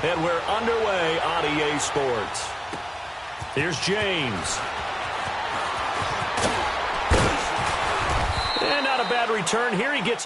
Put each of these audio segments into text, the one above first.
and we're underway on EA Sports. Here's James. And not a bad return here. He gets...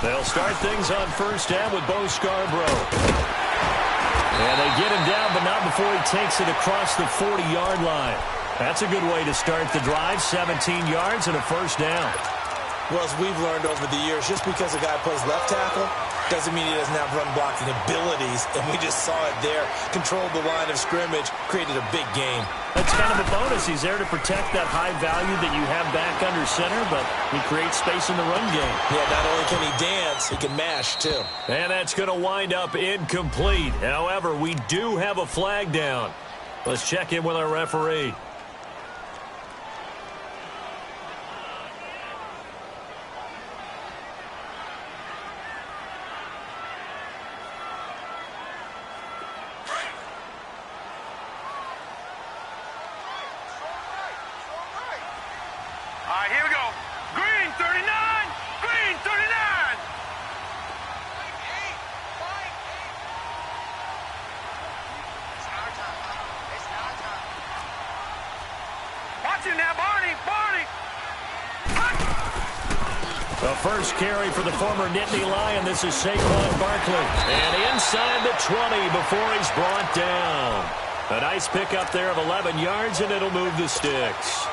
They'll start things on first down with Bo Scarborough. And they get him down, but not before he takes it across the 40-yard line. That's a good way to start the drive, 17 yards and a first down. Well, as we've learned over the years, just because a guy plays left tackle doesn't mean he doesn't have run-blocking abilities, and we just saw it there. Controlled the line of scrimmage, created a big game. That's kind of a bonus. He's there to protect that high value that you have back under center, but he creates space in the run game. Yeah, not only can he dance, he can mash, too. And that's going to wind up incomplete. However, we do have a flag down. Let's check in with our referee. Here we go. Green 39. Green 39. Watch him now, Barney. Barney. The first carry for the former Nittany Lion. This is Saquon Barkley. And inside the 20 before he's brought down. A nice pickup there of 11 yards, and it'll move the sticks.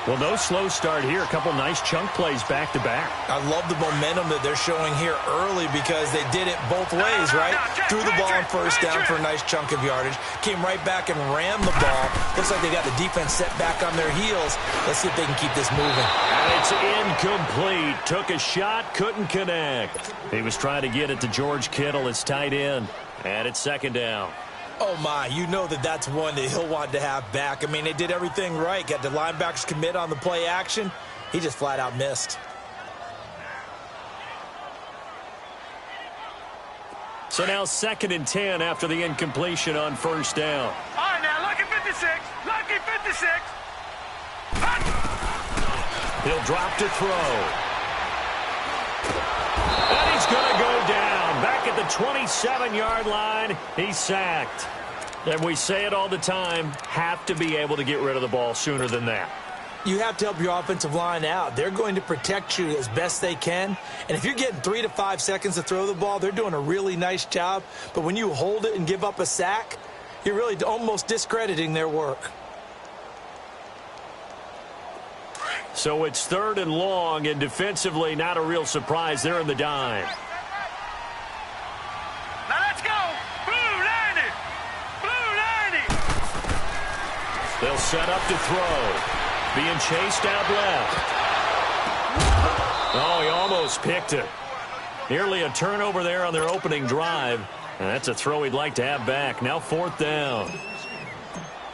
Well, no slow start here. A couple nice chunk plays back-to-back. I love the momentum that they're showing here early because they did it both ways, right? Threw the ball on first down for a nice chunk of yardage. Came right back and ran the ball. Looks like they got the defense set back on their heels. Let's see if they can keep this moving. And it's incomplete. Took a shot, couldn't connect. He was trying to get it to George Kittle, his tight end. And it's second down. Oh, my, you know that's one that he'll want to have back. I mean, they did everything right. Got the linebackers commit on the play action. He just flat out missed. So now 2nd and 10 after the incompletion on first down. All right, now, lucky 56. Lucky 56. He'll drop to throw. And he's going to go down. Back at the 27-yard line, he's sacked. And we say it all the time, have to be able to get rid of the ball sooner than that. You have to help your offensive line out. They're going to protect you as best they can. And if you're getting 3 to 5 seconds to throw the ball, they're doing a really nice job. But when you hold it and give up a sack, you're really almost discrediting their work. So it's 3rd and long, and defensively, not a real surprise. They're in the dime. Now let's go. Blue 90. Blue 90. They'll set up to throw. Being chased out left. Oh, he almost picked it. Nearly a turnover there on their opening drive. And that's a throw he'd like to have back. Now 4th down.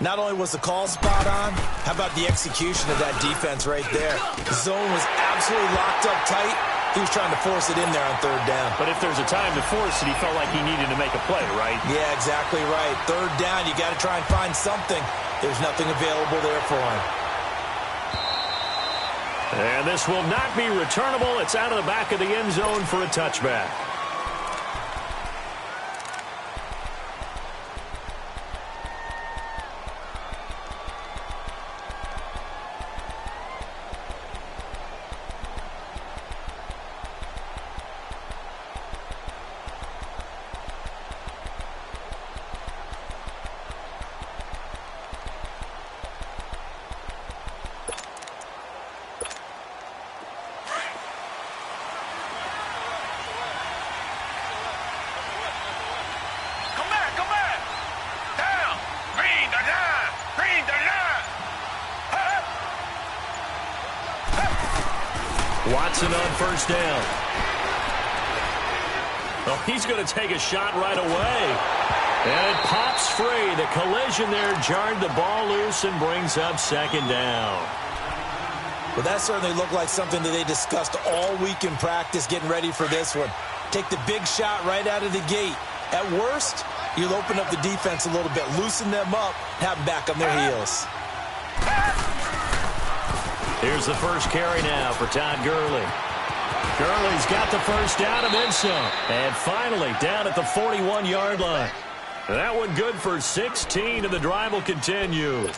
Not only was the call spot on, how about the execution of that defense right there? The zone was absolutely locked up tight. He was trying to force it in there on 3rd down. But if there's a time to force it, he felt like he needed to make a play, right? Yeah, exactly right. 3rd down, you got to try and find something. There's nothing available there for him. And this will not be returnable. It's out of the back of the end zone for a touchback. Watson on first down. Oh, he's going to take a shot right away. And it pops free. The collision there jarred the ball loose and brings up second down. Well, that certainly looked like something that they discussed all week in practice getting ready for this one. Take the big shot right out of the gate. At worst, you'll open up the defense a little bit, loosen them up, have them back on their heels. Here's the first carry now for Todd Gurley. Gurley's got the first down and then some. And finally, down at the 41-yard line. That one good for 16, and the drive will continue.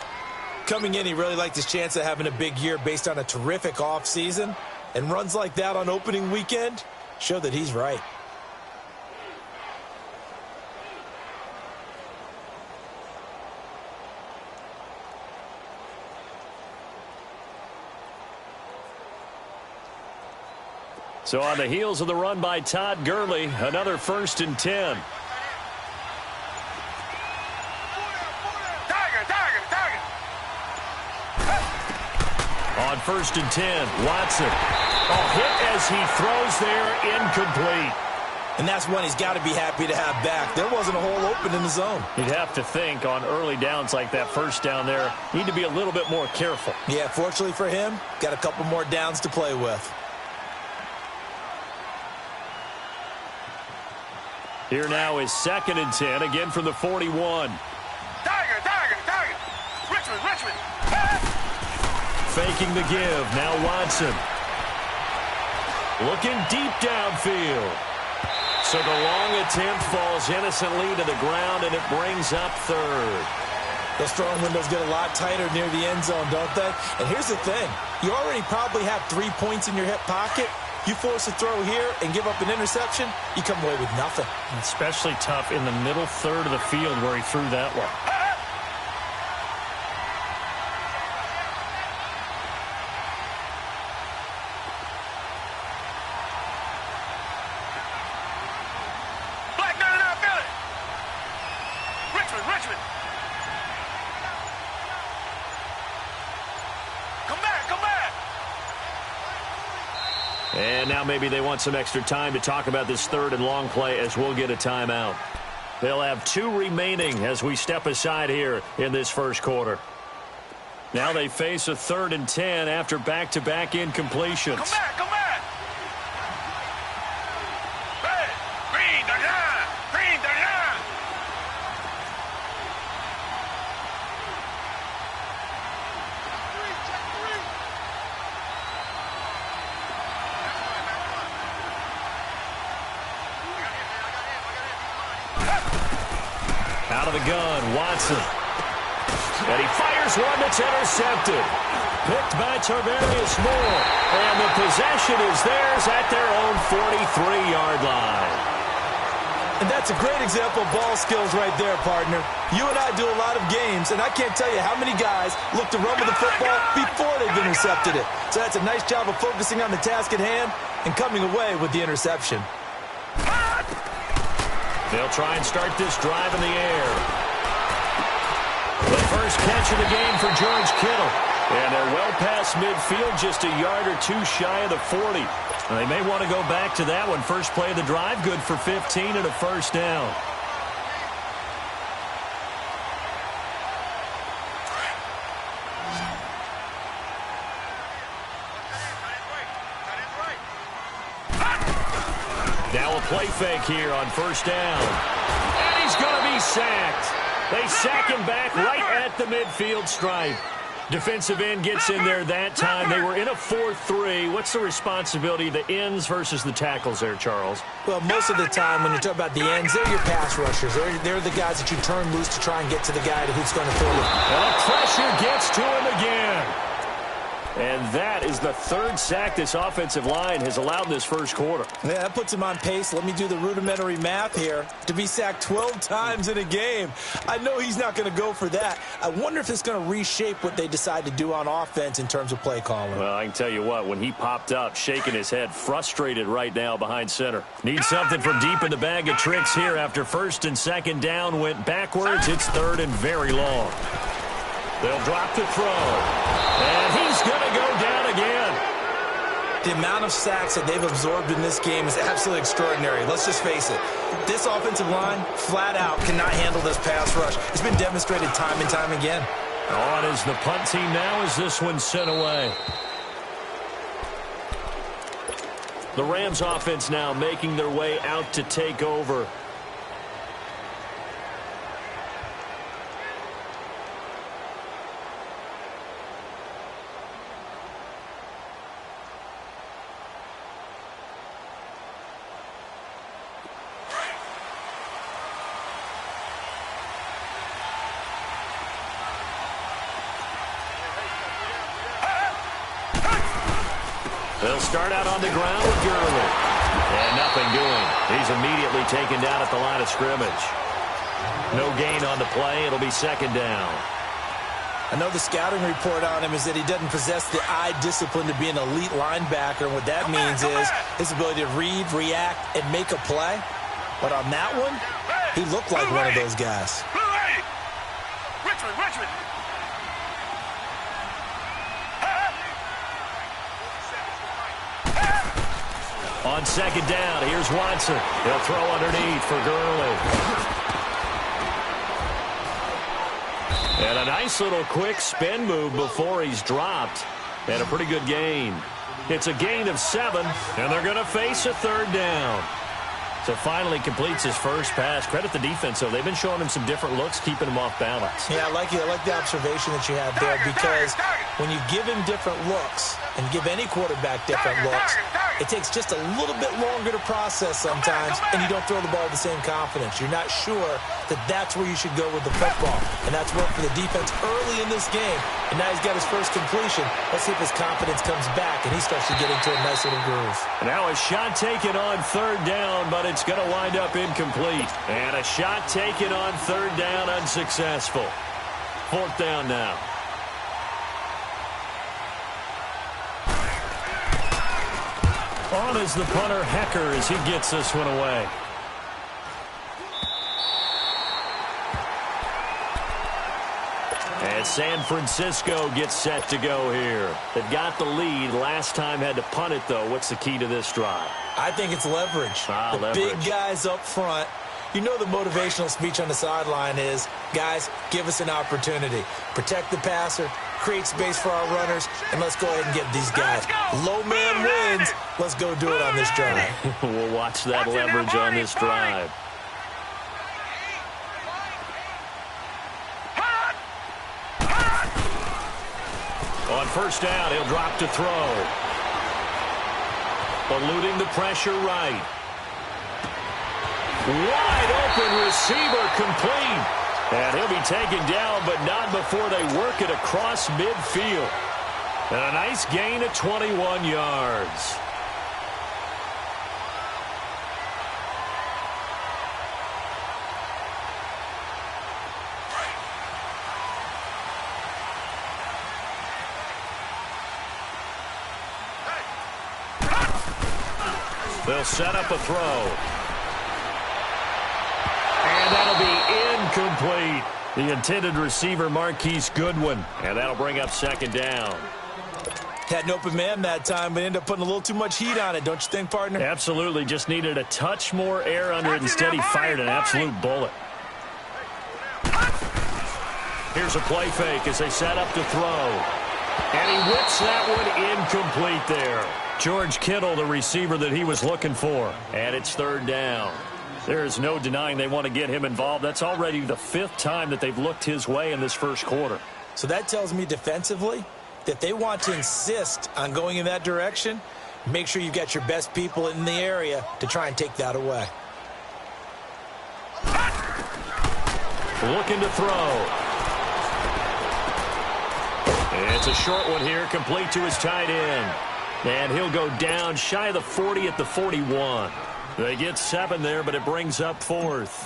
Coming in, he really liked his chance of having a big year based on a terrific offseason. And runs like that on opening weekend show that he's right. So on the heels of the run by Todd Gurley, another 1st and 10. On 1st and 10, Watson. Hit as he throws there, incomplete. And that's one he's got to be happy to have back. There wasn't a hole open in the zone. You'd have to think on early downs like that first down there, need to be a little bit more careful. Yeah, fortunately for him, got a couple more downs to play with. Here now is 2nd and 10, again from the 41. Tiger. Richmond. Faking the give, now Watson. Looking deep downfield. So the long attempt falls innocently to the ground, and it brings up 3rd. Those throwing windows get a lot tighter near the end zone, don't they? And here's the thing. You already probably have 3 points in your hip pocket. You force a throw here and give up an interception, you come away with nothing. Especially tough in the middle third of the field where he threw that one. Richmond. Come back. And now maybe they want some extra time to talk about this 3rd and long play as we'll get a timeout. They'll have 2 remaining as we step aside here in this first quarter. Now they face a 3rd and 10 after back-to-back incompletions. Come back. Hey, green the line. Out of the gun, Watson. And he fires one that's intercepted. Picked by Tarvarius Moore. And the possession is theirs at their own 43-yard line. And that's a great example of ball skills right there, partner. You and I do a lot of games, and I can't tell you how many guys look to run with the football before they've intercepted it. So that's a nice job of focusing on the task at hand and coming away with the interception. They'll try and start this drive in the air. The first catch of the game for George Kittle. And they're well past midfield, just a yard or 2 shy of the 40. And they may want to go back to that one. First play of the drive, good for 15 and a first down. Now a play fake here on first down. And he's going to be sacked. They sack him back right at the midfield stripe. Defensive end gets in there that time. They were in a 4-3. What's the responsibility of the ends versus the tackles there, Charles? Well, most of the time when you talk about the ends, they're your pass rushers. They're the guys that you turn loose to try and get to the guy who's going to throw it. And the pressure gets to him again. And that is the 3rd sack this offensive line has allowed this first quarter. Yeah, that puts him on pace. Let me do the rudimentary math here. To be sacked 12 times in a game. I know he's not going to go for that. I wonder if it's going to reshape what they decide to do on offense in terms of play calling. Well, I can tell you what, when he popped up, shaking his head, frustrated right now behind center. Needs something from deep in the bag of tricks here after 1st and 2nd down went backwards. It's 3rd and very long. They'll drop the throw. And he's going to go down again. The amount of sacks that they've absorbed in this game is absolutely extraordinary. Let's just face it. This offensive line, flat out, cannot handle this pass rush. It's been demonstrated time and time again. On is the punt team now as this one's sent away. The Rams offense now making their way out to take over. They'll start out on the ground with Gurley. And nothing doing. He's immediately taken down at the line of scrimmage. No gain on the play. It'll be second down. I know the scouting report on him is that he doesn't possess the eye discipline to be an elite linebacker. And what that means is his ability to read, react, and make a play. But on that one, he looked like one of those guys. Richmond. On second down, here's Watson. He'll throw underneath for Gurley. And a nice little quick spin move before he's dropped. And a pretty good gain. It's a gain of 7, and they're going to face a third down. So finally completes his first pass. Credit the defense, though. They've been showing him some different looks, keeping him off balance. Yeah, I like the observation that you had there, because when you give him different looks and give any quarterback different looks, it takes just a little bit longer to process sometimes, and you don't throw the ball with the same confidence. You're not sure that that's where you should go with the football, and that's worked for the defense early in this game, and now he's got his first completion. Let's see if his confidence comes back, and he starts to get into a nice little groove. Now a shot taken on third down, but it's going to wind up incomplete. And a shot taken on third down, unsuccessful. Fourth down now. On is the punter, Hecker, as he gets this one away. And San Francisco gets set to go here. They've got the lead. Last time had to punt it, though. What's the key to this drive? I think it's leverage. Leverage. Big guys up front. You know the motivational speech on the sideline is, guys, give us an opportunity. Protect the passer, create space for our runners, and let's go ahead and get these guys. Low man wins. Let's go do it on this drive. We'll watch that leverage on this drive. On first down, he'll drop to throw. Eluding the pressure right. Wide open receiver complete. And he'll be taken down, but not before they work it across midfield. And a nice gain of 21 yards. They'll set up a throw. And that'll be incomplete. The intended receiver, Marquise Goodwin. And that'll bring up second down. Had an open man that time, but ended up putting a little too much heat on it, don't you think, partner? Absolutely. Just needed a touch more air under it. Instead, he fired an absolute bullet. Here's a play fake as they set up to throw. And he whips that one incomplete there. George Kittle, the receiver that he was looking for. And it's third down. There is no denying they want to get him involved. That's already the 5th time that they've looked his way in this first quarter. So that tells me defensively that they want to insist on going in that direction. Make sure you've got your best people in the area to try and take that away. Looking to throw. It's a short one here, complete to his tight end. And he'll go down shy of the 40 at the 41. They get 7 there, but it brings up 4th.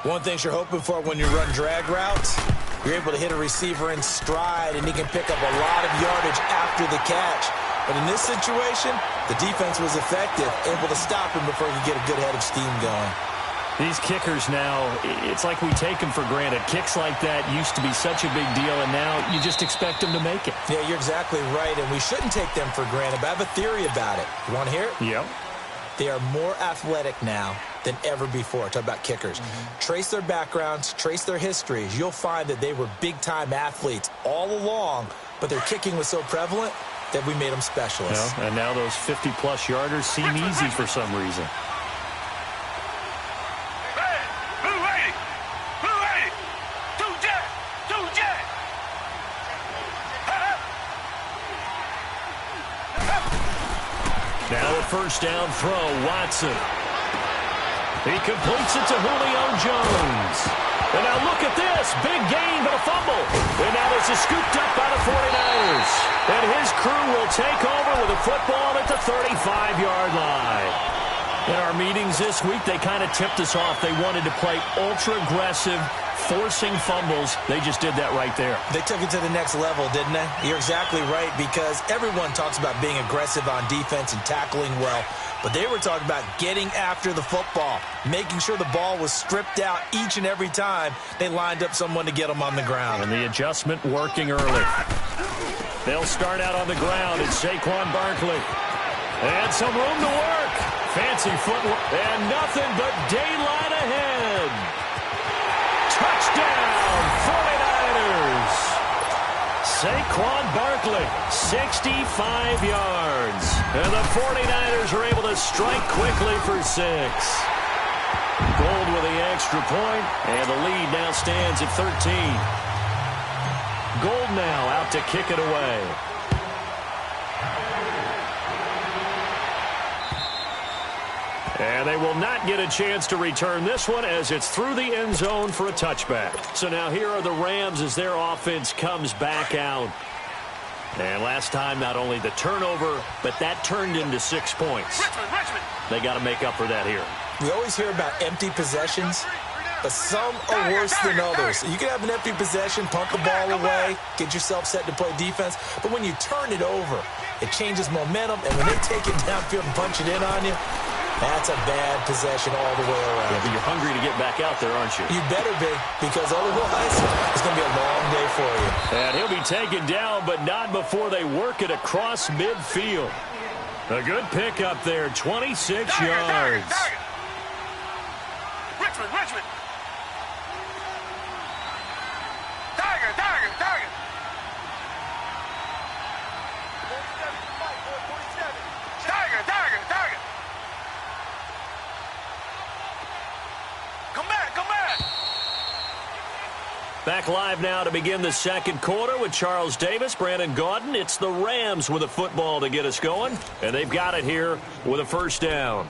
One thing you're hoping for when you run drag routes, you're able to hit a receiver in stride, and he can pick up a lot of yardage after the catch. But in this situation, the defense was effective, able to stop him before he could get a good head of steam going. These kickers now, it's like we take them for granted. Kicks like that used to be such a big deal, and now you just expect them to make it. Yeah, you're exactly right, and we shouldn't take them for granted, but I have a theory about it. You want to hear it? Yep. They are more athletic now than ever before. Talk about kickers. Trace their backgrounds, trace their histories. You'll find that they were big-time athletes all along, but their kicking was so prevalent that we made them specialists. And now those 50-plus yarders seem easy for some reason. Now a first down throw, Watson. He completes it to Julio Jones. And now look at this. Big gain, but a fumble. And now this is scooped up by the 49ers. And his crew will take over with a football at the 35-yard line. In our meetings this week, they kind of tipped us off. They wanted to play ultra-aggressive, forcing fumbles. They just did that right there. They took it to the next level, didn't they? You're exactly right, because everyone talks about being aggressive on defense and tackling well, but they were talking about getting after the football, making sure the ball was stripped out each and every time they lined up someone to get them on the ground. And the adjustment working early. They'll start out on the ground. It's Saquon Barkley. And some room to work. Fancy footwork. And nothing but daylight ahead. Touchdown, 49ers. Saquon Barkley, 65 yards. And the 49ers are able to strike quickly for 6. Gold with the extra point, and the lead now stands at 13. Gold now out to kick it away. And they will not get a chance to return this one as it's through the end zone for a touchback. So now here are the Rams as their offense comes back out. And last time, not only the turnover, but that turned into 6 points. They got to make up for that here. We always hear about empty possessions, but some are worse than others. You can have an empty possession, pump the ball away, get yourself set to play defense, but when you turn it over, it changes momentum, and when they take it downfield and punch it in on you, that's a bad possession all the way around. Yeah, but you're hungry to get back out there, aren't you? You better be, because otherwise it's going to be a long day for you. And he'll be taken down, but not before they work it across midfield. A good pickup there, 26 yards. Richmond. Tiger. Come back. Back live now to begin the second quarter with Charles Davis, Brandon Gaudin. It's the Rams with a football to get us going, and they've got it here with a first down.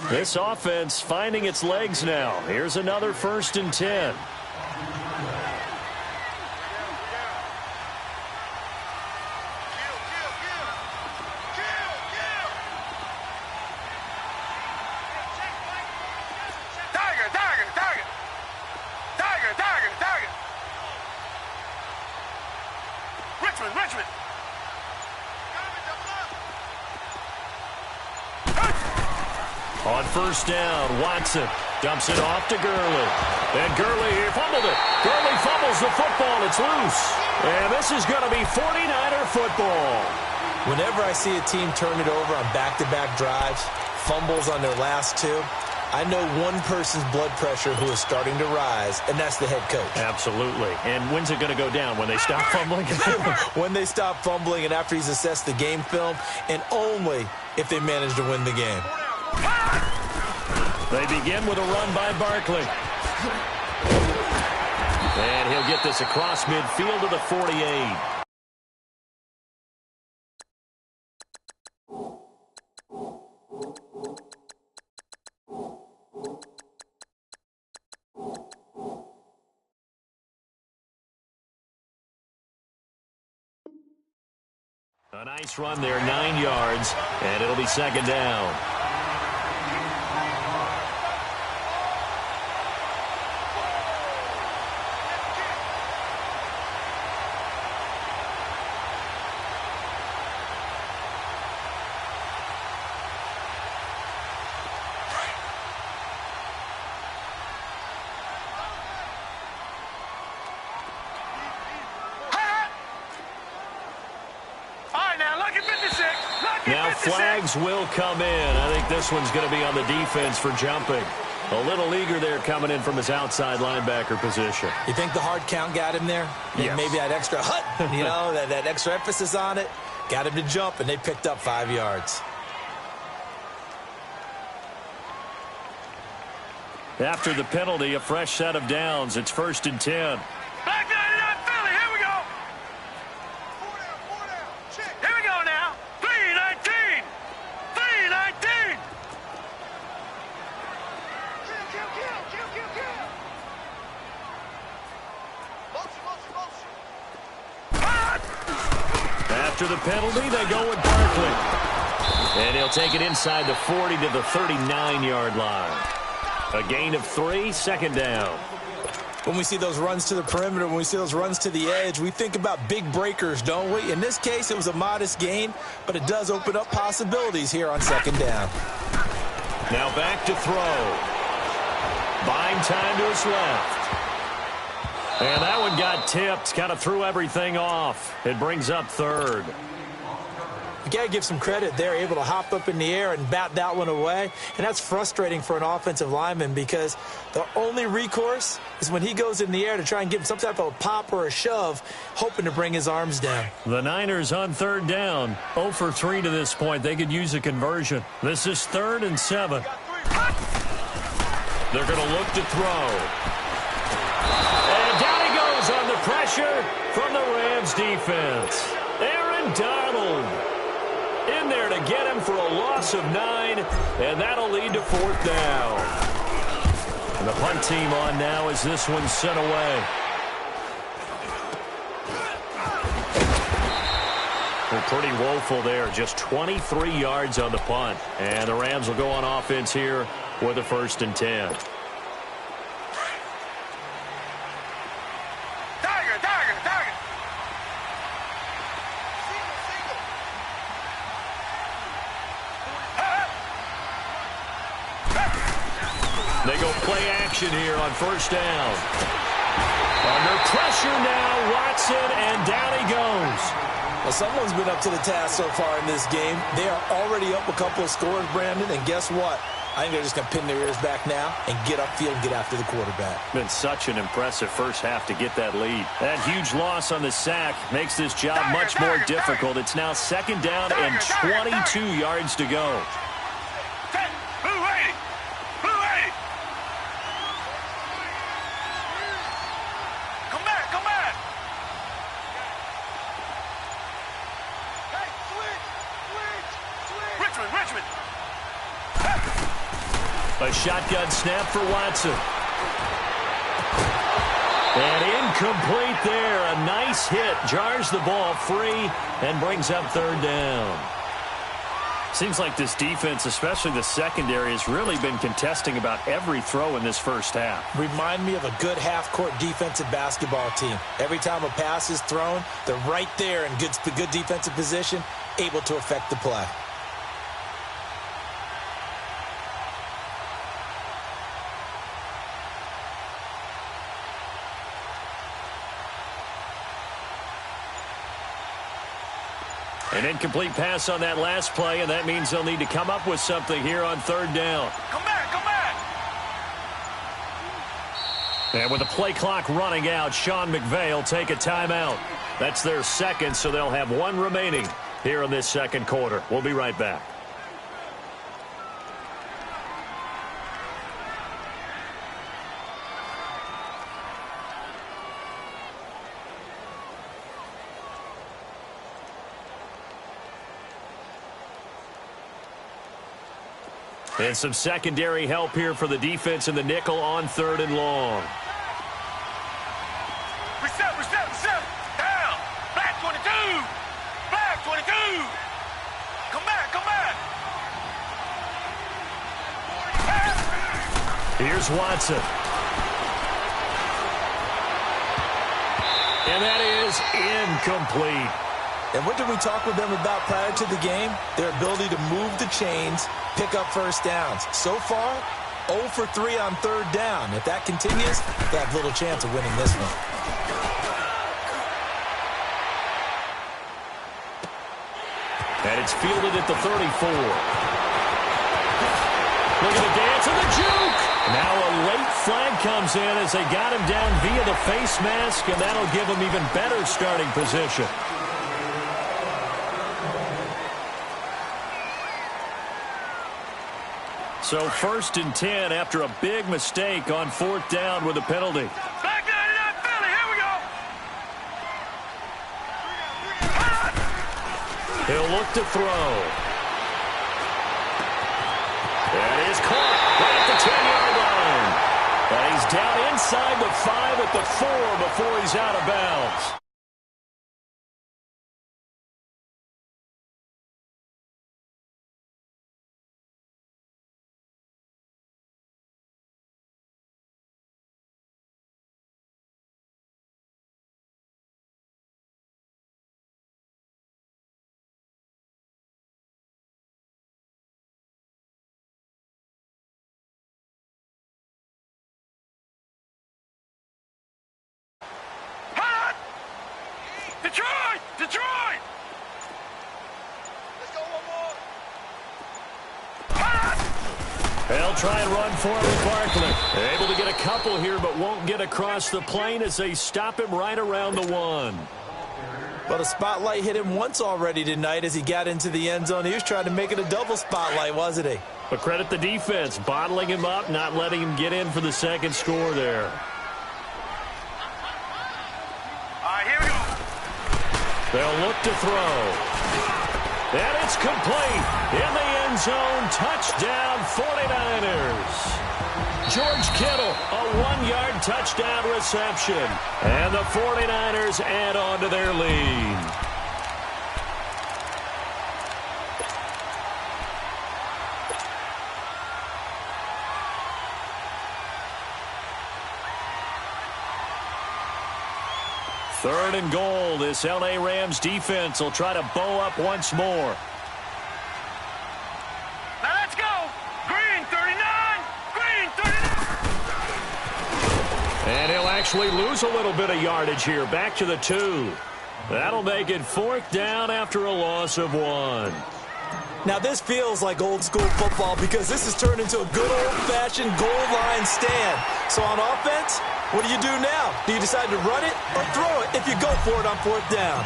This offense finding its legs now. Here's another 1st and 10. Richmond. On first down, Watson dumps it off to Gurley. And Gurley fumbled it. Gurley fumbles the football. It's loose. And this is going to be 49er football. Whenever I see a team turn it over on back-to-back drives, fumbles on their last 2, I know one person's blood pressure who is starting to rise, and that's the head coach. Absolutely. And when's it going to go down? When they stop fumbling? When they stop fumbling and after he's assessed the game film, and only if they manage to win the game. They begin with a run by Barkley. And he'll get this across midfield to the 48. A nice run there, 9 yards, and it'll be second down. flags will come in. I think this one's going to be on the defense for jumping. A little eager there coming in from his outside linebacker position. You think the hard count got him there? Yes. Maybe that extra that extra emphasis on it got him to jump, and they picked up 5 yards. After the penalty, a fresh set of downs. It's 1st and 10. Back to Philly. Here we go. 4 down. Check. Here we go now. 3-19. 3-19. Kill. After the penalty, they go with Barkley. And he'll take it inside the 40 to the 39-yard line. A gain of 3, 2nd down. When we see those runs to the perimeter, when we see those runs to the edge, we think about big breakers, don't we? In this case, it was a modest gain, but it does open up possibilities here on 2nd down. Now back to throw. Buying time to his left. And that one got tipped, kind of threw everything off. It brings up 3rd. You got to give some credit. They're able to hop up in the air and bat that one away. And that's frustrating for an offensive lineman because the only recourse is when he goes in the air to try and give him some type of a pop or a shove, hoping to bring his arms down. The Niners on 3rd down. 0 for 3 to this point. They could use a conversion. This is 3rd and 7. They're going to look to throw. And down he goes on the pressure from the Rams defense. Aaron Donald in there to get him for a loss of 9, and that'll lead to 4th down. And the punt team on now as this one's sent away. Well, pretty woeful there. Just 23 yards on the punt. And the Rams will go on offense here with a 1st and 10. They go play action here on 1st down. Under pressure now, Watson, and down he goes. Well, someone's been up to the task so far in this game. They are already up a couple of scores, Brandon, and guess what? I think they're just going to pin their ears back now and get upfield and get after the quarterback. Been such an impressive first half to get that lead. That huge loss on the sack makes this job much more difficult. It's now 2nd down and 22 yards to go. A shotgun snap for Watson. And incomplete there. A nice hit. Jars the ball free and brings up 3rd down. Seems like this defense, especially the secondary, has really been contesting about every throw in this first half. Remind me of a good half-court defensive basketball team. Every time a pass is thrown, they're right there in good defensive position, able to affect the play. An incomplete pass on that last play, and that means they'll need to come up with something here on 3rd down. Come back. And with the play clock running out, Sean McVay will take a timeout. That's their 2nd, so they'll have 1 remaining here in this 2nd quarter. We'll be right back. And some secondary help here for the defense in the nickel on 3rd and long. Reset. Down. Black 22. Black 22. Come back. Here's Watson. And that is incomplete. And what did we talk with them about prior to the game? Their ability to move the chains, pick up 1st downs. So far, 0 for 3 on 3rd down. If that continues, they have little chance of winning this one. And it's fielded at the 34. Look at the dance and the juke. Now a late flag comes in as they got him down via the face mask, and that'll give him even better starting position. So 1st and 10 after a big mistake on 4th down with a penalty. Back 99 Philly, here we go. He'll look to throw. That is caught right at the 10-yard line. And he's down inside the 5 at the 4 before he's out of bounds. Detroit! Detroit! Let's go one more. They'll try and run for it with Barkley. Able to get a couple here, but won't get across the plane as they stop him right around the 1. Well, the spotlight hit him once already tonight as he got into the end zone. He was trying to make it a double spotlight, wasn't he? But credit the defense, bottling him up, not letting him get in for the second score there. They'll look to throw. And it's complete. In the end zone, touchdown 49ers. George Kittle, a 1-yard touchdown reception. And the 49ers add on to their lead. Third and goal. This L.A. Rams defense will try to bow up once more. Now let's go. Green 39. Green 39. And he'll actually lose a little bit of yardage here. Back to the 2. That'll make it 4th down after a loss of 1. Now, this feels like old-school football because this has turned into a good old-fashioned goal line stand. So on offense, what do you do now? Do you decide to run it or throw it if you go for it on 4th down?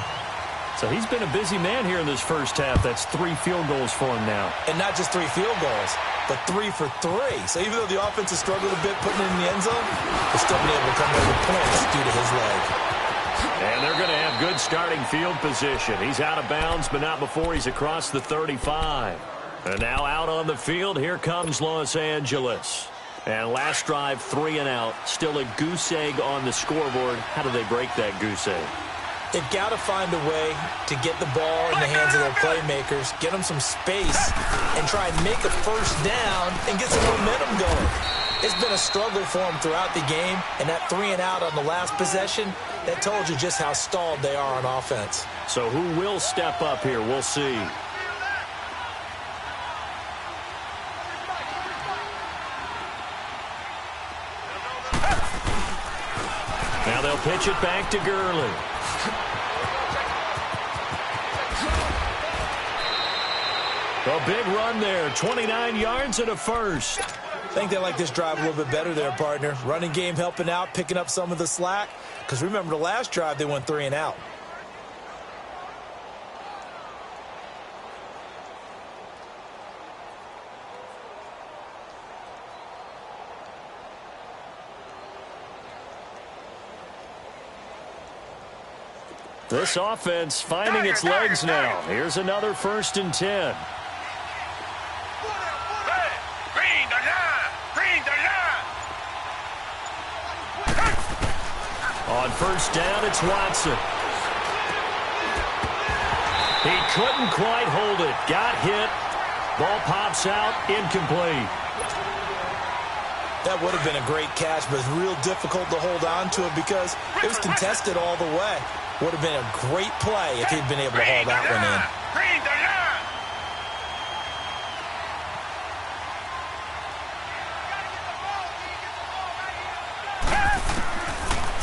So he's been a busy man here in this first half. That's 3 field goals for him now. And not just 3 field goals, but 3 for 3. So even though the offense has struggled a bit putting it in the end zone, they're still been able to come away with points due to his leg. And they're going to have good starting field position. He's out of bounds, but not before he's across the 35. And now out on the field, here comes Los Angeles. And last drive, 3 and out. Still a goose egg on the scoreboard. How do they break that goose egg? They've got to find a way to get the ball in the hands of their playmakers, get them some space, and try and make a first down and get some momentum going. It's been a struggle for them throughout the game, and that 3 and out on the last possession, that told you just how stalled they are on offense. So who will step up here? We'll see. Now they'll pitch it back to Gurley. A big run there, 29 yards and a first. I think they like this drive a little bit better there, partner. Running game helping out, picking up some of the slack. Because remember, the last drive, they went 3 and out. This offense finding its legs now. Here's another 1st and 10. On 1st down, it's Watson. He couldn't quite hold it. Got hit. Ball pops out, incomplete. That would have been a great catch, but it's real difficult to hold on to it because it was contested all the way. Would have been a great play if he'd been able to haul that one in.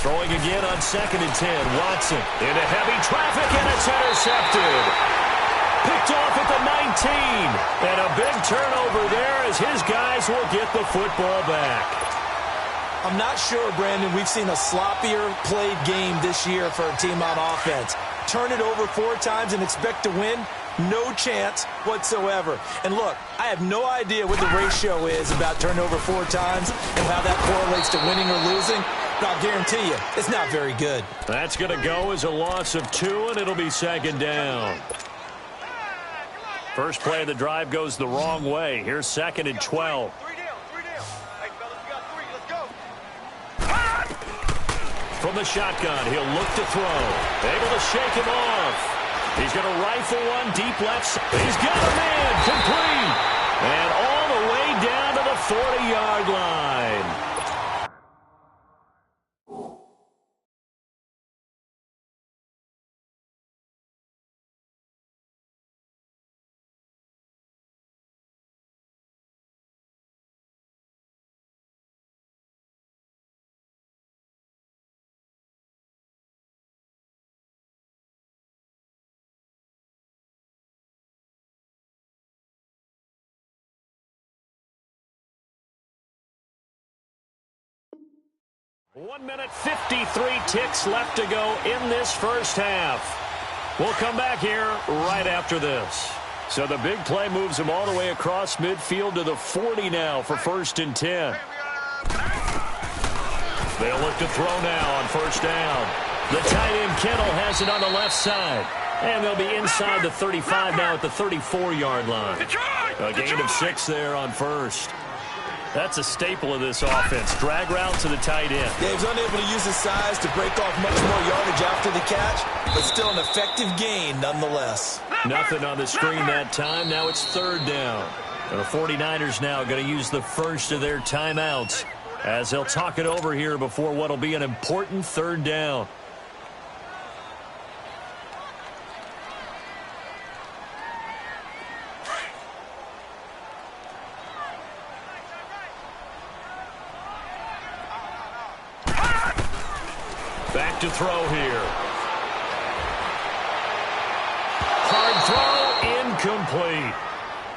Throwing again on 2nd and 10. Watson into heavy traffic, and it's intercepted. Picked off at the 19. And a big turnover there as his guys will get the football back. I'm not sure, Brandon, we've seen a sloppier played game this year for a team on offense. Turn it over 4 times and expect to win? No chance whatsoever. And look, I have no idea what the ratio is about turnover 4 times and how that correlates to winning or losing, but I'll guarantee you, it's not very good. That's going to go as a loss of 2, and it'll be second down. First play of the drive goes the wrong way. Here's second and 12. From the shotgun, he'll look to throw. Able to shake him off. He's going to rifle one deep left. He's got a man complete. And all the way down to the 40-yard line. One minute, 53 ticks left to go in this first half. We'll come back here right after this. So the big play moves him all the way across midfield to the 40 now for first and 10. They'll look to throw now on first down. The tight end Kittle has it on the left side. And they'll be inside the 35 now at the 34-yard line. A gain of 6 there on first. That's a staple of this offense. Drag route to the tight end. Yeah, he was unable to use his size to break off much more yardage after the catch, but still an effective gain nonetheless. Nothing on the screen that time. Now it's third down. And the 49ers now going to use the first of their timeouts as they'll talk it over here before what will be an important third down. Back to throw here. Hard throw, incomplete.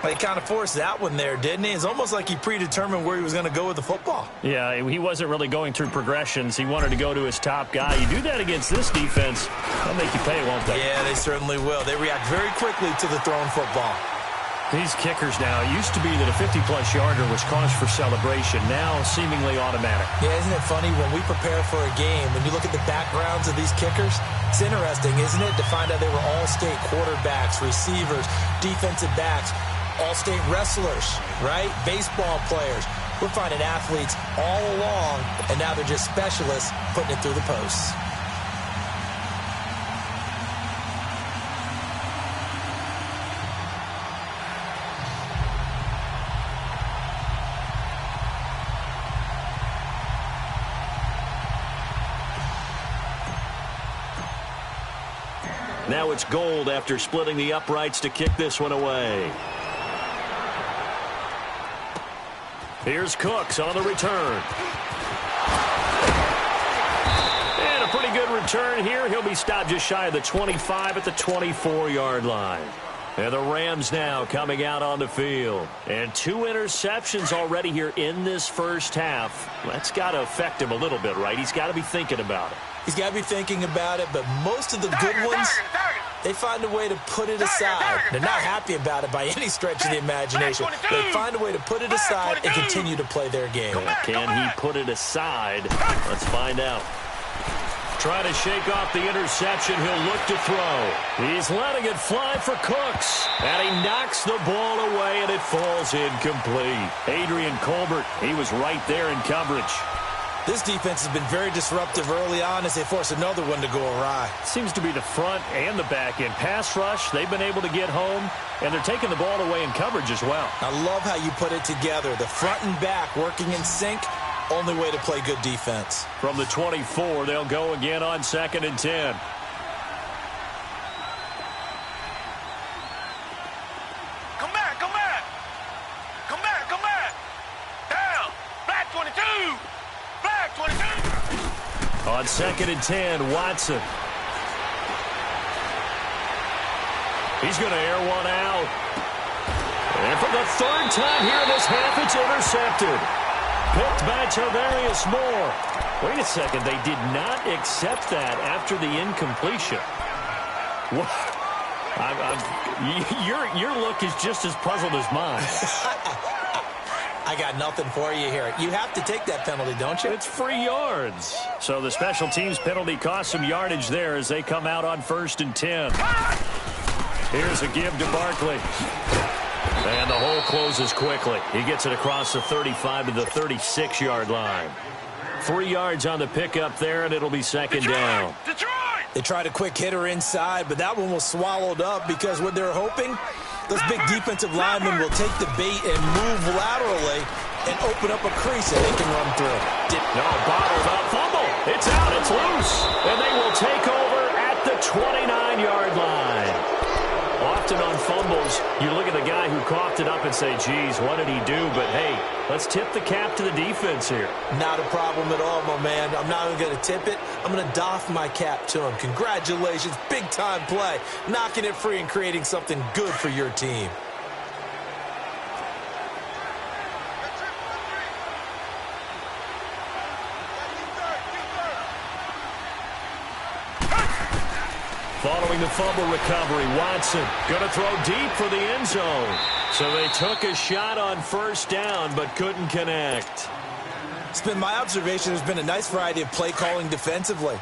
He kind of forced that one there, didn't he? It's almost like he predetermined where he was going to go with the football. Yeah, he wasn't really going through progressions. He wanted to go to his top guy. You do that against this defense, they'll make you pay, won't they? Yeah, they certainly will. They react very quickly to the thrown football. These kickers now, it used to be that a 50-plus yarder was cause for celebration. Now, seemingly automatic. Yeah, isn't it funny? When we prepare for a game, when you look at the backgrounds of these kickers, it's interesting, isn't it, to find out they were all-state quarterbacks, receivers, defensive backs, all-state wrestlers, right? Baseball players. We're finding athletes all along, and now they're just specialists putting it through the posts. Now it's Gold after splitting the uprights to kick this one away. Here's Cooks on the return. And a pretty good return here. He'll be stopped just shy of the 25 at the 24-yard line. And the Rams now coming out on the field. And 2 interceptions already here in this first half. That's got to affect him a little bit, right? He's got to be thinking about it. He's got to be thinking about it, but most of the good ones, they find a way to put it aside. They're not happy about it by any stretch of the imagination. They find a way to put it aside and continue to play their game. Can he put it aside? Let's find out. Try to shake off the interception. He'll look to throw. He's letting it fly for Cooks. And he knocks the ball away, and it falls incomplete. Adrian Colbert, he was right there in coverage. This defense has been very disruptive early on as they force another one to go awry. Seems to be the front and the back end. Pass rush, they've been able to get home, and they're taking the ball away in coverage as well. I love how you put it together. The front and back working in sync, only way to play good defense. From the 24, they'll go again on 2nd and 10. Come back, come back. Come back, come back. Down. Black 22. Black 22. On 2nd and 10, Watson. He's going to air one out. And for the third time here in this half, it's intercepted. Picked by Tarvarius Moore. Wait a second. They did not accept that after the incompletion. What? Your look is just as puzzled as mine. I got nothing for you here. You have to take that penalty, don't you? It's free yards. So the special teams penalty cost some yardage there as they come out on 1st and 10. Here's a give to Barkley. And the hole closes quickly. He gets it across the 35 to the 36-yard line. 3 yards on the pickup there, and it'll be second down. They tried a quick hitter inside, but that one was swallowed up because what they're hoping, those big defensive linemen will take the bait and move laterally and open up a crease that they can run through. No, bottled up. Fumble. It's out. It's loose. And they will take over at the 29-yard line. Often on fumbles, you look at the guy who coughed it up and say, geez, what did he do? But, hey, let's tip the cap to the defense here. Not a problem at all, my man. I'm not even going to tip it. I'm going to doff my cap to him. Congratulations. Big-time play. Knocking it free and creating something good for your team. Following the fumble recovery, Watson going to throw deep for the end zone. So they took a shot on 1st down but couldn't connect. It's been my observation there's been a nice variety of play calling defensively.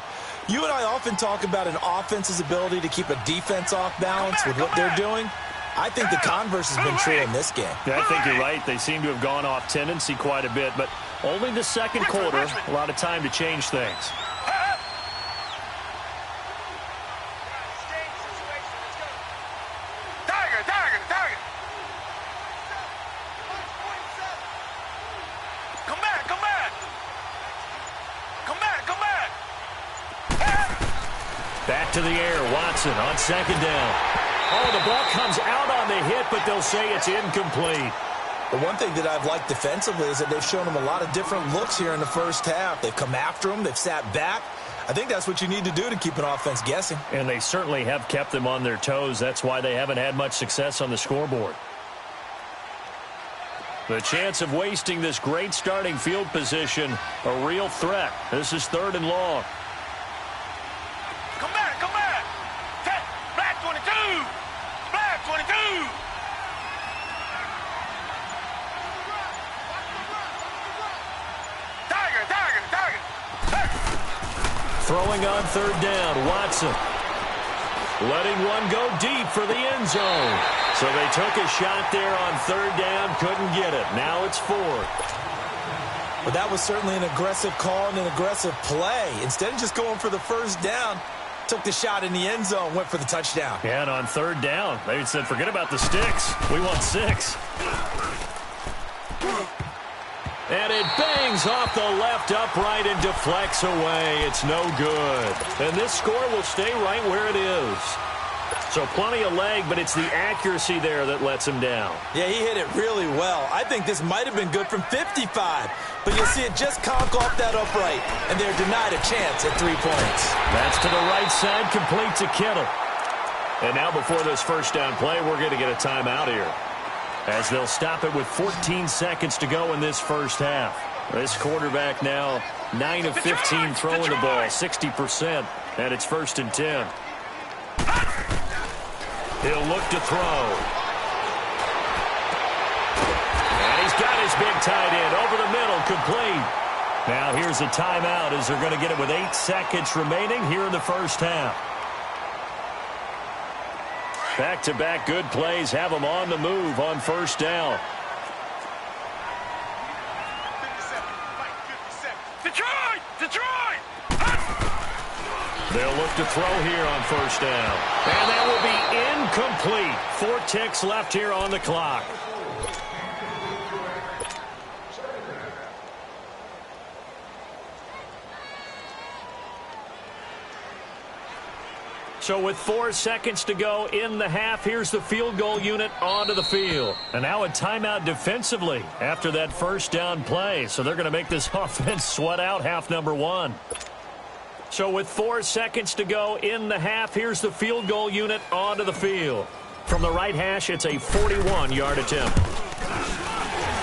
You and I often talk about an offense's ability to keep a defense off balance with what they're doing. I think the converse has been true in this game. Yeah, I think you're right. They seem to have gone off tendency quite a bit, but only the second quarter, a lot of time to change things. Back to the air, Watson on 2nd down. Oh, the ball comes out on the hit, but they'll say it's incomplete. The one thing that I've liked defensively is that they've shown them a lot of different looks here in the first half. They've come after them. They've sat back. I think that's what you need to do to keep an offense guessing. And they certainly have kept them on their toes. That's why they haven't had much success on the scoreboard. The chance of wasting this great starting field position, a real threat. This is 3rd and long. Come back, come back. Black 22. Black 22. Tiger. Throwing on 3rd down, Watson. Letting one go deep for the end zone. So they took a shot there on 3rd down, couldn't get it. Now it's 4th. But that was certainly an aggressive call and an aggressive play. Instead of just going for the 1st down, took the shot in the end zone, went for the touchdown. Yeah, and on 3rd down, they said, forget about the sticks. We want 6. And it bangs off the left upright and deflects away. It's no good. And this score will stay right where it is. So plenty of leg, but it's the accuracy there that lets him down. Yeah, he hit it really well. I think this might have been good from 55. But you'll see it just conk off that upright, and they're denied a chance at 3 points. That's to the right side, complete to Kittle. And now before this 1st down play, we're going to get a timeout here, as they'll stop it with 14 seconds to go in this 1st half. This quarterback now 9 of 15 throwing the ball, 60%, and it's 1st and 10. He'll look to throw. And he's got his big tight end over the middle, complete. Now here's a timeout as they're going to get it with 8 seconds remaining here in the 1st half. Back-to-back good plays have them on the move on 1st down. Detroit! They'll look to throw here on 1st down. And that will be incomplete. 4 ticks left here on the clock. So with 4 seconds to go in the half, here's the field goal unit onto the field. And now a timeout defensively after that 1st down play. So they're going to make this offense sweat out half number 1. So with 4 seconds to go in the half, here's the field goal unit onto the field. From the right hash, it's a 41-yard attempt.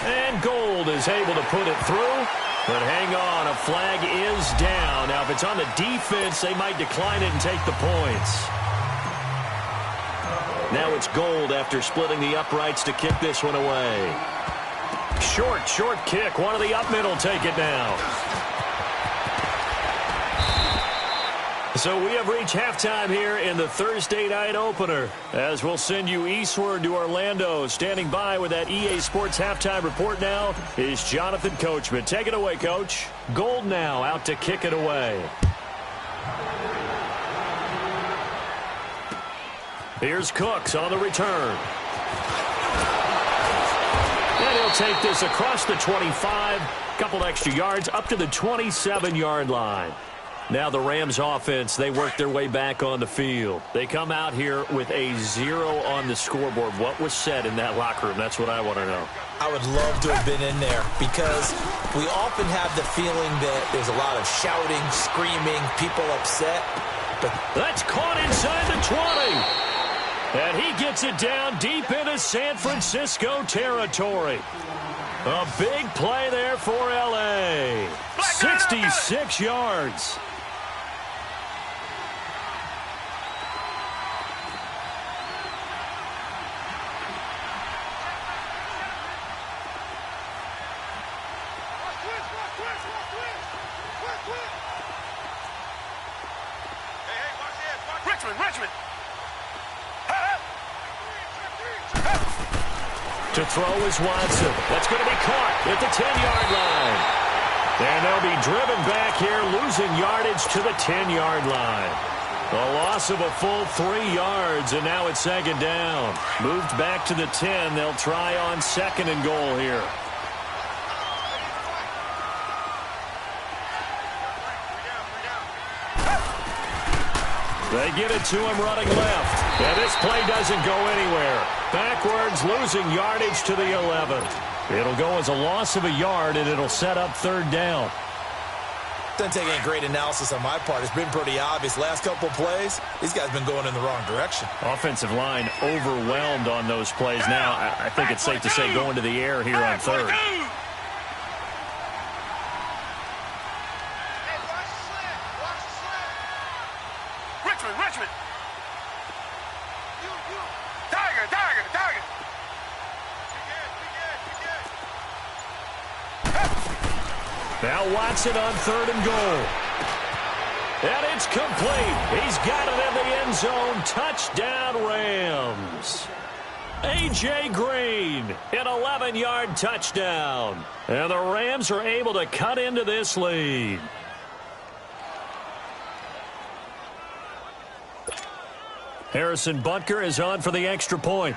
And Gold is able to put it through. But hang on, a flag is down. Now, if it's on the defense, they might decline it and take the points. Now it's Gold after splitting the uprights to kick this one away. Short kick. One of the up middle take it now. So we have reached halftime here in the Thursday night opener, as we'll send you eastward to Orlando. Standing by with that EA Sports halftime report now is Jonathan Coachman. Take it away, Coach. Gold now out to kick it away. Here's Cooks on the return. And he'll take this across the 25, couple extra yards up to the 27-yard line. Now the Rams offense, they work their way back on the field. They come out here with a 0 on the scoreboard. What was said in that locker room? That's what I want to know. I would love to have been in there because we often have the feeling that there's a lot of shouting, screaming, people upset. But that's caught inside the 20. And he gets it down deep into San Francisco territory. A big play there for L.A. 66 yards. Richmond. To throw is Watson. That's going to be caught at the 10-yard line. And they'll be driven back here, losing yardage to the 10-yard line. A loss of a full 3 yards, and now it's second down. Moved back to the 10. They'll try on second and goal here. They get it to him running left. And this play doesn't go anywhere. Backwards, losing yardage to the 11. It'll go as a loss of a yard, and it'll set up third down. Doesn't take any great analysis on my part. It's been pretty obvious. Last couple plays, these guys been going in the wrong direction. Offensive line overwhelmed on those plays. Now, I think it's safe to say going to the air here on third. Richmond. Tiger. Now Watson on third and goal. And it's complete. He's got it in the end zone. Touchdown, Rams. A.J. Green, an 11-yard touchdown. And the Rams are able to cut into this lead. Harrison Butker is on for the extra point.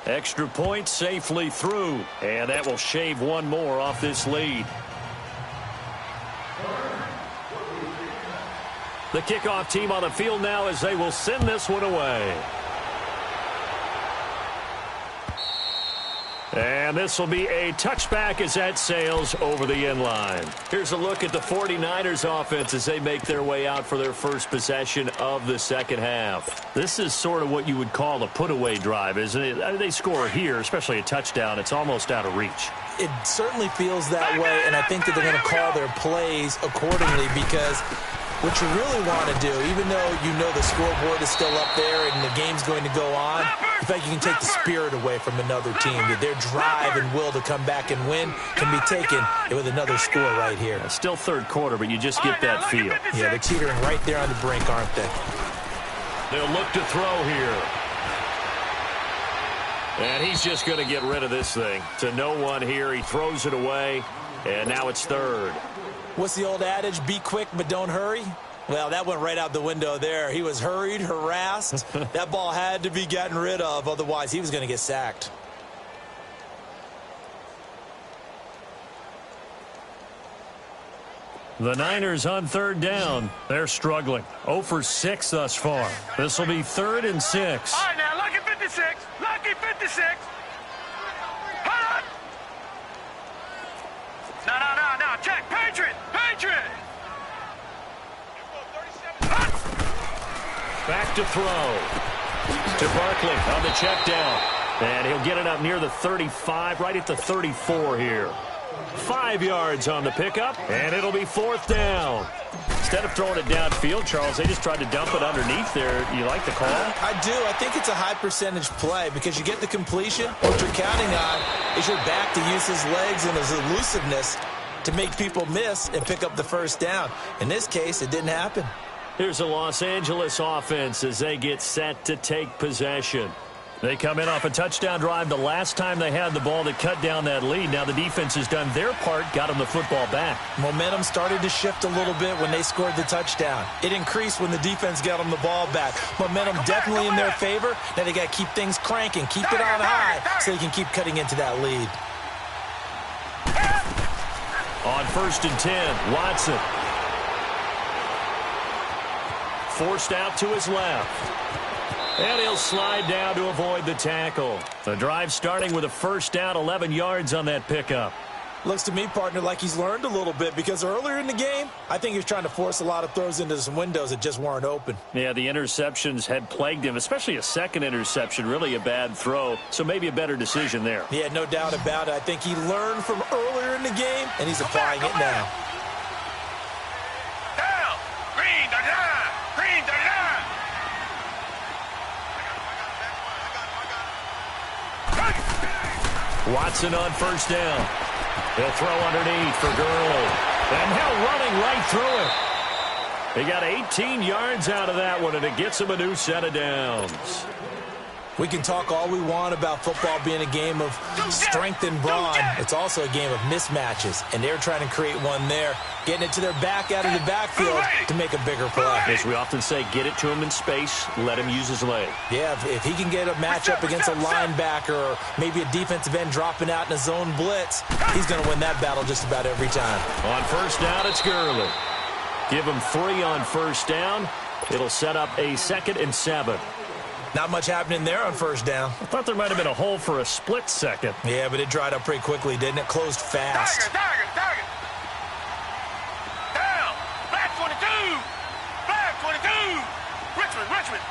Extra point safely through, and that will shave one more off this lead. The kickoff team on the field now as they will send this one away. And this will be a touchback as that sails over the end line. Here's a look at the 49ers offense as they make their way out for their first possession of the second half. This is sort of what you would call a put-away drive, isn't it? I mean, they score here, especially a touchdown. It's almost out of reach. It certainly feels that way, and I think that they're going to call their plays accordingly because what you really want to do, even though you know the scoreboard is still up there and the game's going to go on, in fact, you can take the spirit away from another team. Their drive and will to come back and win can be taken with another score right here. It's still third quarter, but you just get that feel. Yeah, they're teetering right there on the brink, aren't they? They'll look to throw here. And he's just going to get rid of this thing. To no one here. He throws it away, and now it's third. What's the old adage? Be quick, but don't hurry. Well, that went right out the window there. He was hurried, harassed. That ball had to be gotten rid of. Otherwise, he was going to get sacked. The Niners on third down. They're struggling. 0 for 6 thus far. This will be 3rd and 6. All right, now, lucky 56. Lucky 56. Hold on. No. Check. Patriot. Back to throw. To Barkley on the check down. And he'll get it up near the 35, right at the 34 here. 5 yards on the pickup, and it'll be 4th down. Instead of throwing it downfield, Charles, they just tried to dump it underneath there. You like the call? I do. I think it's a high-percentage play because you get the completion. What you're counting on is your back to use his legs and his elusiveness to make people miss and pick up the first down. In this case, it didn't happen. Here's the Los Angeles offense as they get set to take possession. They come in off a touchdown drive the last time they had the ball that cut down that lead. Now the defense has done their part, got them the football back. Momentum started to shift a little bit when they scored the touchdown. It increased when the defense got them the ball back. Momentum definitely in their favor. Now they got to keep things cranking, keep it on high so they can keep cutting into that lead. On 1st and 10, Watson. Forced out to his left. And he'll slide down to avoid the tackle. The drive starting with a first down, 11 yards on that pickup. Looks to me, partner, like he's learned a little bit because earlier in the game, I think he was trying to force a lot of throws into some windows that just weren't open. Yeah, the interceptions had plagued him, especially a second interception, really a bad throw. So maybe a better decision there. Yeah, no doubt about it. I think he learned from earlier in the game, and he's applying it now. Down. Green 39. Green 39. Watson on first down. He'll throw underneath for Gurley. And he'll running right through it. He got 18 yards out of that one, and it gets him a new set of downs. We can talk all we want about football being a game of strength and brawn. It's also a game of mismatches, and they're trying to create one there, getting it to their back out of the backfield to make a bigger play. As we often say, get it to him in space, let him use his leg. Yeah, if he can get a matchup against a linebacker or maybe a defensive end dropping out in a zone blitz, he's going to win that battle just about every time. On first down, it's Gurley. Give him 3 on first down. It'll set up a 2nd and 7. Not much happening there on first down. I thought there might have been a hole for a split second. Yeah, but it dried up pretty quickly, didn't it? Closed fast. Target. Down. Black 22. Black 22. Richmond.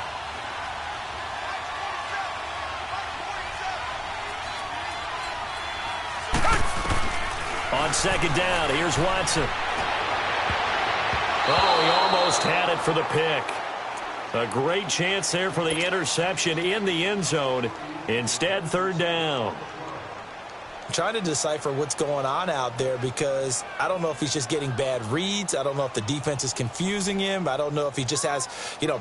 On 2nd down, here's Watson. Oh, he almost had it for the pick. A great chance there for the interception in the end zone. Instead, 3rd down. I'm trying to decipher what's going on out there because I don't know if he's just getting bad reads. I don't know if the defense is confusing him. I don't know if he just has,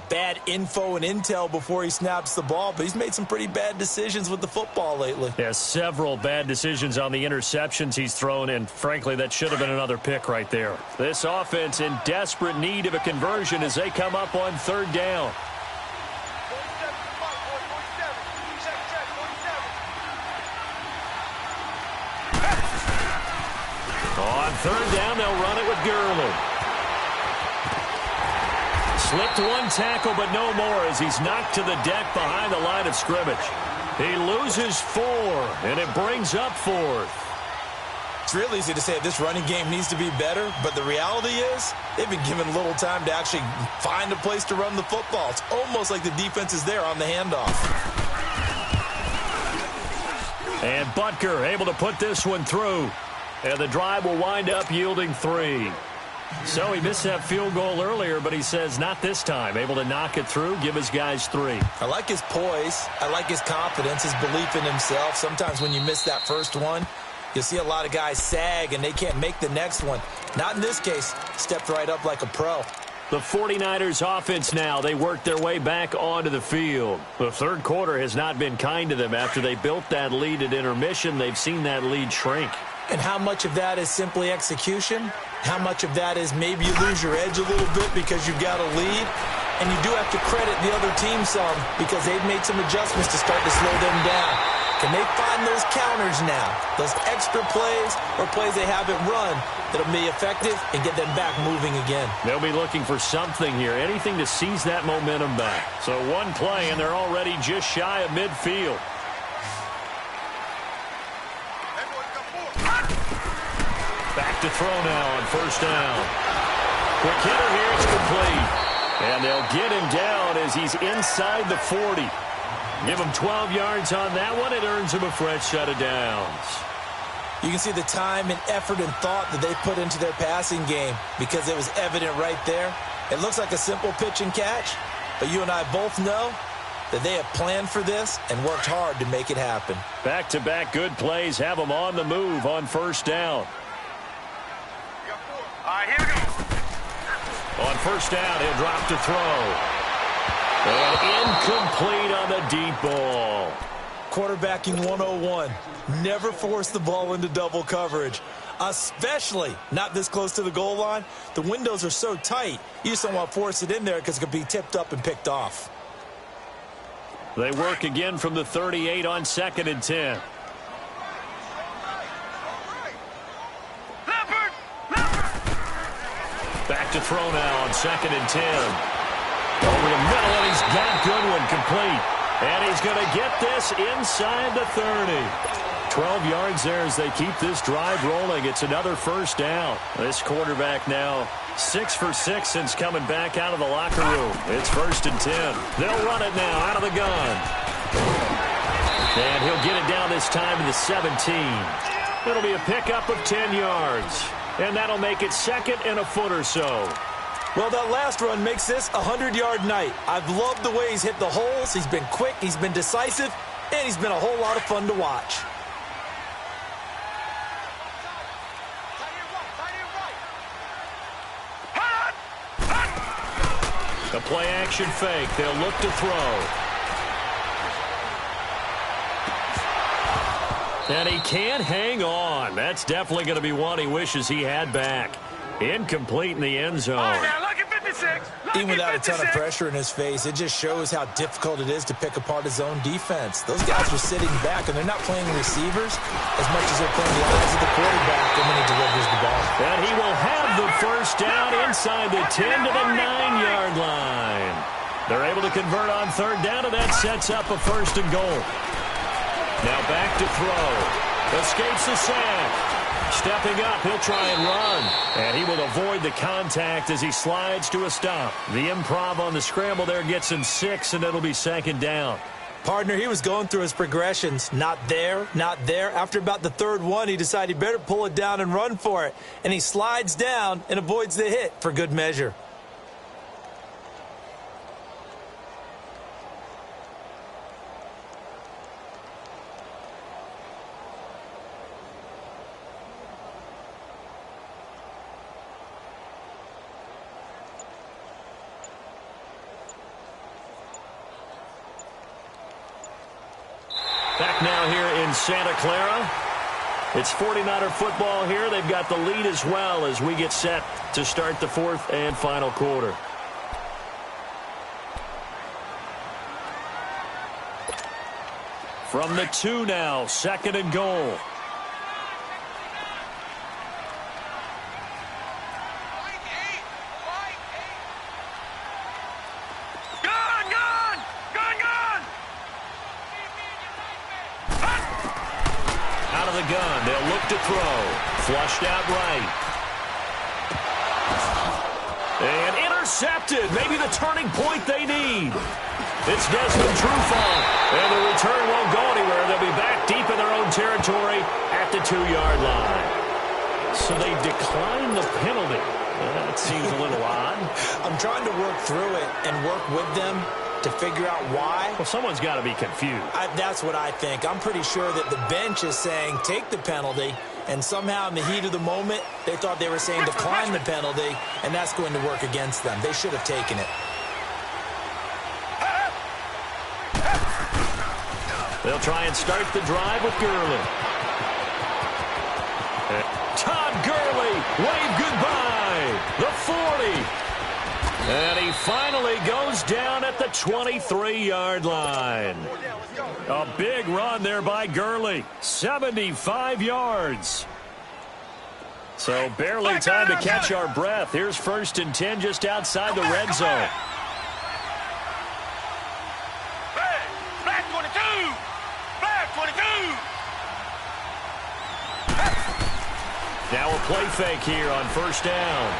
bad info and intel before he snaps the ball. But he's made some pretty bad decisions with the football lately. Yeah, several bad decisions on the interceptions he's thrown, and frankly, that should have been another pick right there. This offense in desperate need of a conversion as they come up on 3rd down. On 3rd down, they'll run it with Gurley. Slipped one tackle, but no more as he's knocked to the deck behind the line of scrimmage. He loses 4, and it brings up 4th. It's real easy to say this running game needs to be better, but the reality is they've been given little time to actually find a place to run the football. It's almost like the defense is there on the handoff. And Butker able to put this one through. And the drive will wind up yielding 3. So he missed that field goal earlier, but he says not this time. Able to knock it through, give his guys 3. I like his poise. I like his confidence, his belief in himself. Sometimes when you miss that first one, you'll see a lot of guys sag and they can't make the next one. Not in this case. Stepped right up like a pro. The 49ers offense now, they work their way back onto the field. The 3rd quarter has not been kind to them. After they built that lead at intermission, they've seen that lead shrink. And how much of that is simply execution? How much of that is maybe you lose your edge a little bit because you've got a lead? And you do have to credit the other team some because they've made some adjustments to start to slow them down. Can they find those counters now? Those extra plays or plays they haven't run that'll be effective and get them back moving again? They'll be looking for something here, anything to seize that momentum back. So one play and they're already just shy of midfield. Back to throw now on first down. Quick hitter here, it's complete. And they'll get him down as he's inside the 40. Give him 12 yards on that one. It earns him a fresh set of downs. You can see the time and effort and thought that they put into their passing game because it was evident right there. It looks like a simple pitch and catch, but you and I both know that they have planned for this and worked hard to make it happen. Back-to-back good plays have them on the move on first down. All right, here we go. On first down, he'll drop to throw. And incomplete on the deep ball. Quarterbacking 101. Never force the ball into double coverage, especially not this close to the goal line. The windows are so tight, you just don't want to force it in there because it could be tipped up and picked off. They work again from the 38 on 2nd and 10. Back to throw now on 2nd and 10. Over the middle, and he's got Goodwin complete. And he's going to get this inside the 30. 12 yards there as they keep this drive rolling. It's another first down. This quarterback now 6 for 6 since coming back out of the locker room. It's 1st and 10. They'll run it now out of the gun. And he'll get it down this time to the 17. It'll be a pickup of 10 yards. And that'll make it 2nd and a foot or so. Well, that last run makes this a 100-yard night. I've loved the way he's hit the holes. He's been quick, he's been decisive, and he's been a whole lot of fun to watch. The play-action fake. They'll look to throw. And he can't hang on. That's definitely going to be one he wishes he had back. Incomplete in the end zone. All right, now, look at 56. Even without a ton of pressure in his face, it just shows how difficult it is to pick apart his own defense. Those guys are sitting back, and they're not playing receivers as much as they're playing the eyes of the quarterback when he delivers the ball. And he will have the first down inside the 10 to the 9-yard line. They're able to convert on 3rd down, and that sets up a 1st and goal. Now back to throw. Escapes the sack. Stepping up, he'll try and run. And he will avoid the contact as he slides to a stop. The improv on the scramble there gets him 6, and it'll be 2nd down. Partner, he was going through his progressions. Not there, not there. After about the 3rd one, he decided he better pull it down and run for it. And he slides down and avoids the hit for good measure. Back now here in Santa Clara. It's 49er football here. They've got the lead as well as we get set to start the 4th and final quarter. From the 2 now, 2nd and goal. Gun. They'll look to throw. Flushed out right. And intercepted. Maybe the turning point they need. It's Desmond Trufant. And the return won't go anywhere. They'll be back deep in their own territory at the 2-yard line. So they decline the penalty. That seems a little odd. I'm trying to work through it and work with them to figure out why. Well, someone's got to be confused. That's what I think. I'm pretty sure that the bench is saying take the penalty, and somehow in the heat of the moment, they thought they were saying decline the penalty, and that's going to work against them. They should have taken it. They'll try and start the drive with Gurley. Todd Gurley, wave goodbye. The 40. And he finally goes down at the 23-yard line. A big run there by Gurley. 75 yards. So barely time to catch our breath. Here's 1st and 10 just outside the red zone. Black 22! Black 22! Now a play fake here on 1st down.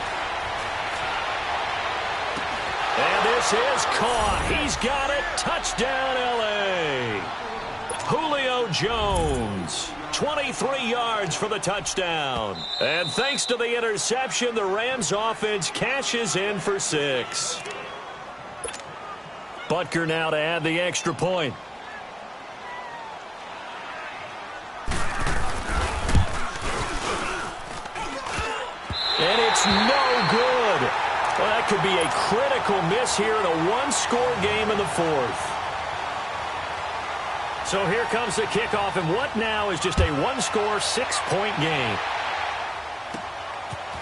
And this is caught. He's got it. Touchdown, L.A. Julio Jones, 23 yards for the touchdown. And thanks to the interception, the Rams offense cashes in for 6. Butker now to add the extra point. And it's no good. Well, that could be a critical miss here in a one-score game in the 4th. So here comes the kickoff, and what now is just a one-score, 6-point game.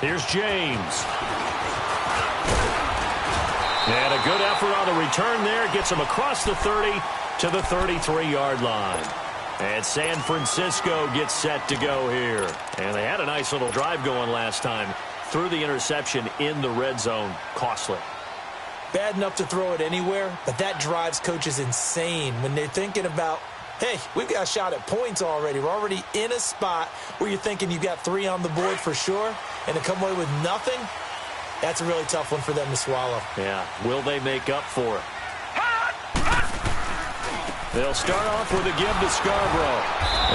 Here's James. And a good effort on the return there. Gets him across the 30 to the 33-yard line. And San Francisco gets set to go here. And they had a nice little drive going last time. Threw the interception in the red zone. Costly. Bad enough to throw it anywhere, but that drives coaches insane when they're thinking about, hey, we've got a shot at points already. We're already in a spot where you're thinking you've got 3 on the board for sure, and to come away with nothing, that's a really tough one for them to swallow. Yeah, will they make up for it? They'll start off with a give to Scarborough.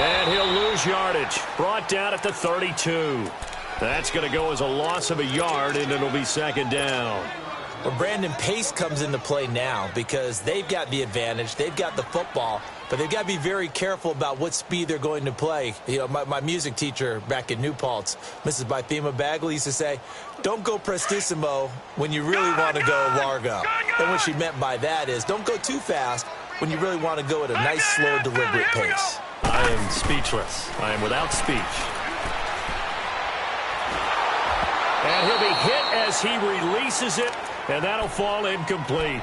And he'll lose yardage. Brought down at the 32. That's going to go as a loss of a yard, and it'll be second down. Well, Brandon, pace comes into play now because they've got the advantage. They've got the football, but they've got to be very careful about what speed they're going to play. You know, my music teacher back in New Paltz, Mrs. Bythema Bagley, used to say, don't go prestissimo when you really want to go largo. And what she meant by that is don't go too fast when you really want to go at a nice, slow, deliberate pace. I am speechless. I am without speech. And he'll be hit as he releases it, and that'll fall incomplete.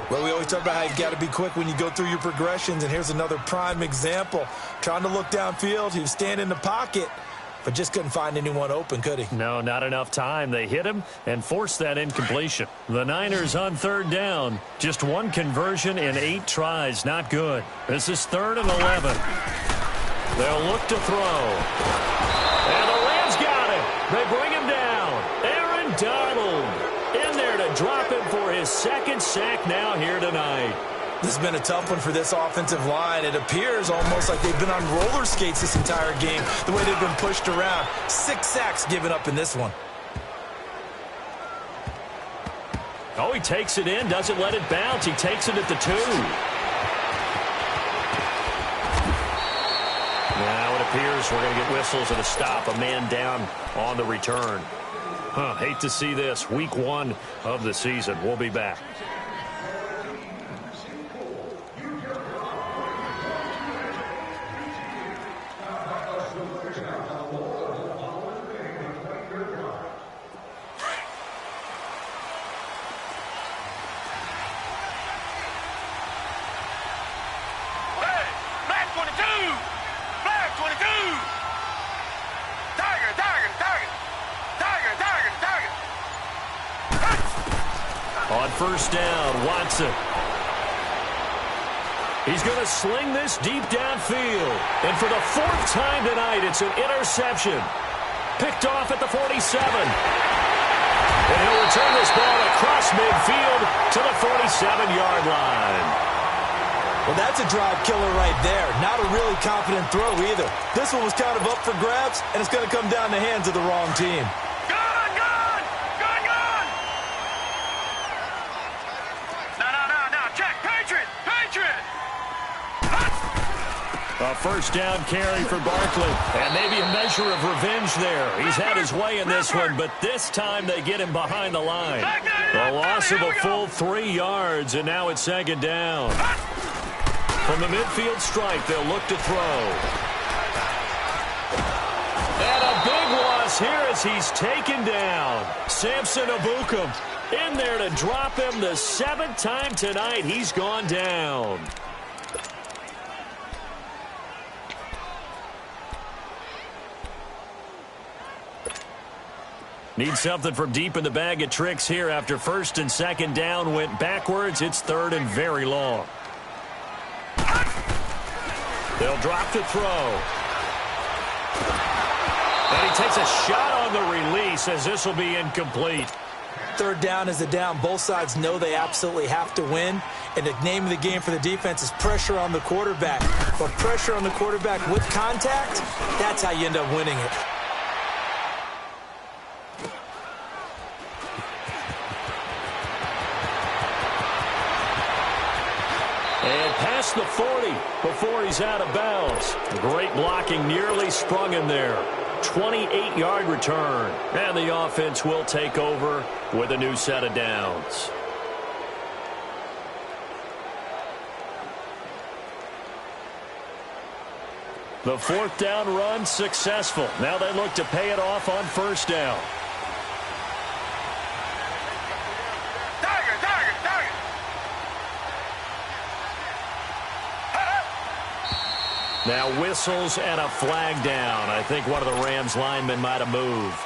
Well, we always talk about how you've got to be quick when you go through your progressions, and here's another prime example. Trying to look downfield, he was standing in the pocket, but just couldn't find anyone open, could he? No, not enough time. They hit him and forced that incompletion. The Niners on third down. Just one conversion in 8 tries. Not good. This is 3rd and 11. They'll look to throw. And the Rams got it. They bring him down. Aaron Donald in there to drop him for his 2nd sack now here tonight. This has been a tough one for this offensive line. It appears almost like they've been on roller skates this entire game, the way they've been pushed around. 6 sacks given up in this one. Oh, he takes it in, doesn't let it bounce. He takes it at the 2. Now it appears we're going to get whistles and a stop. A man down on the return. Hate to see this. Week 1 of the season. We'll be back. On first down, Watson. He's going to sling this deep downfield. And for the 4th time tonight, it's an interception. Picked off at the 47. And he'll return this ball across midfield to the 47-yard line. Well, that's a drive killer right there. Not a really confident throw either. This one was kind of up for grabs, and it's going to come down the hands of the wrong team. A first down carry for Barkley. And maybe a measure of revenge there. He's had his way in this one, but this time they get him behind the line. A loss of a full 3 yards, and now it's second down. From the midfield stripe, they'll look to throw. And a big loss here as he's taken down. Samson Ebukam in there to drop him the 7th time tonight. He's gone down. Need something from deep in the bag of tricks here after 1st and 2nd down went backwards. It's 3rd and very long. They'll drop to throw. And he takes a shot on the release as this will be incomplete. Third down is a down. Both sides know they absolutely have to win. And the name of the game for the defense is pressure on the quarterback. But pressure on the quarterback with contact, that's how you end up winning it. And past the 40 before he's out of bounds. Great blocking, nearly sprung him there. 28-yard return. And the offense will take over with a new set of downs. The fourth down run successful. Now they look to pay it off on first down. Now whistles and a flag down. I think one of the Rams linemen might have moved.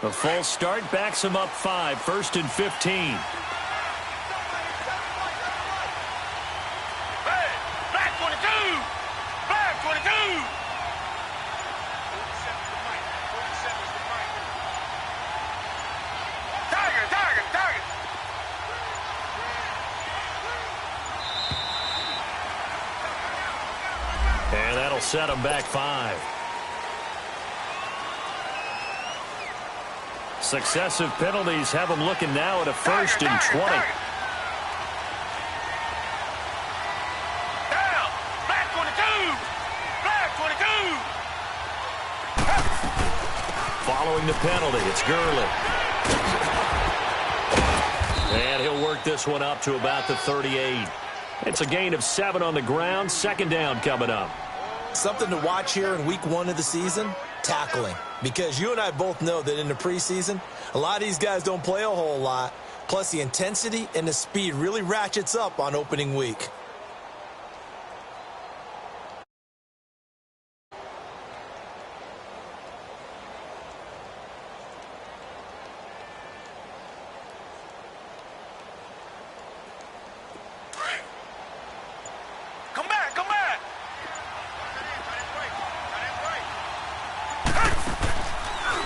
The false start backs him up 5, 1st and 15. And that'll set him back 5. Successive penalties have him looking now at a 1st and 20. Down! Black 22! Black 22! Following the penalty, it's Gurley. And he'll work this one up to about the 38. It's a gain of 7 on the ground. Second down coming up. Something to watch here in week 1 of the season, tackling. Because you and I both know that in the preseason, a lot of these guys don't play a whole lot. Plus, the intensity and the speed really ratchets up on opening week.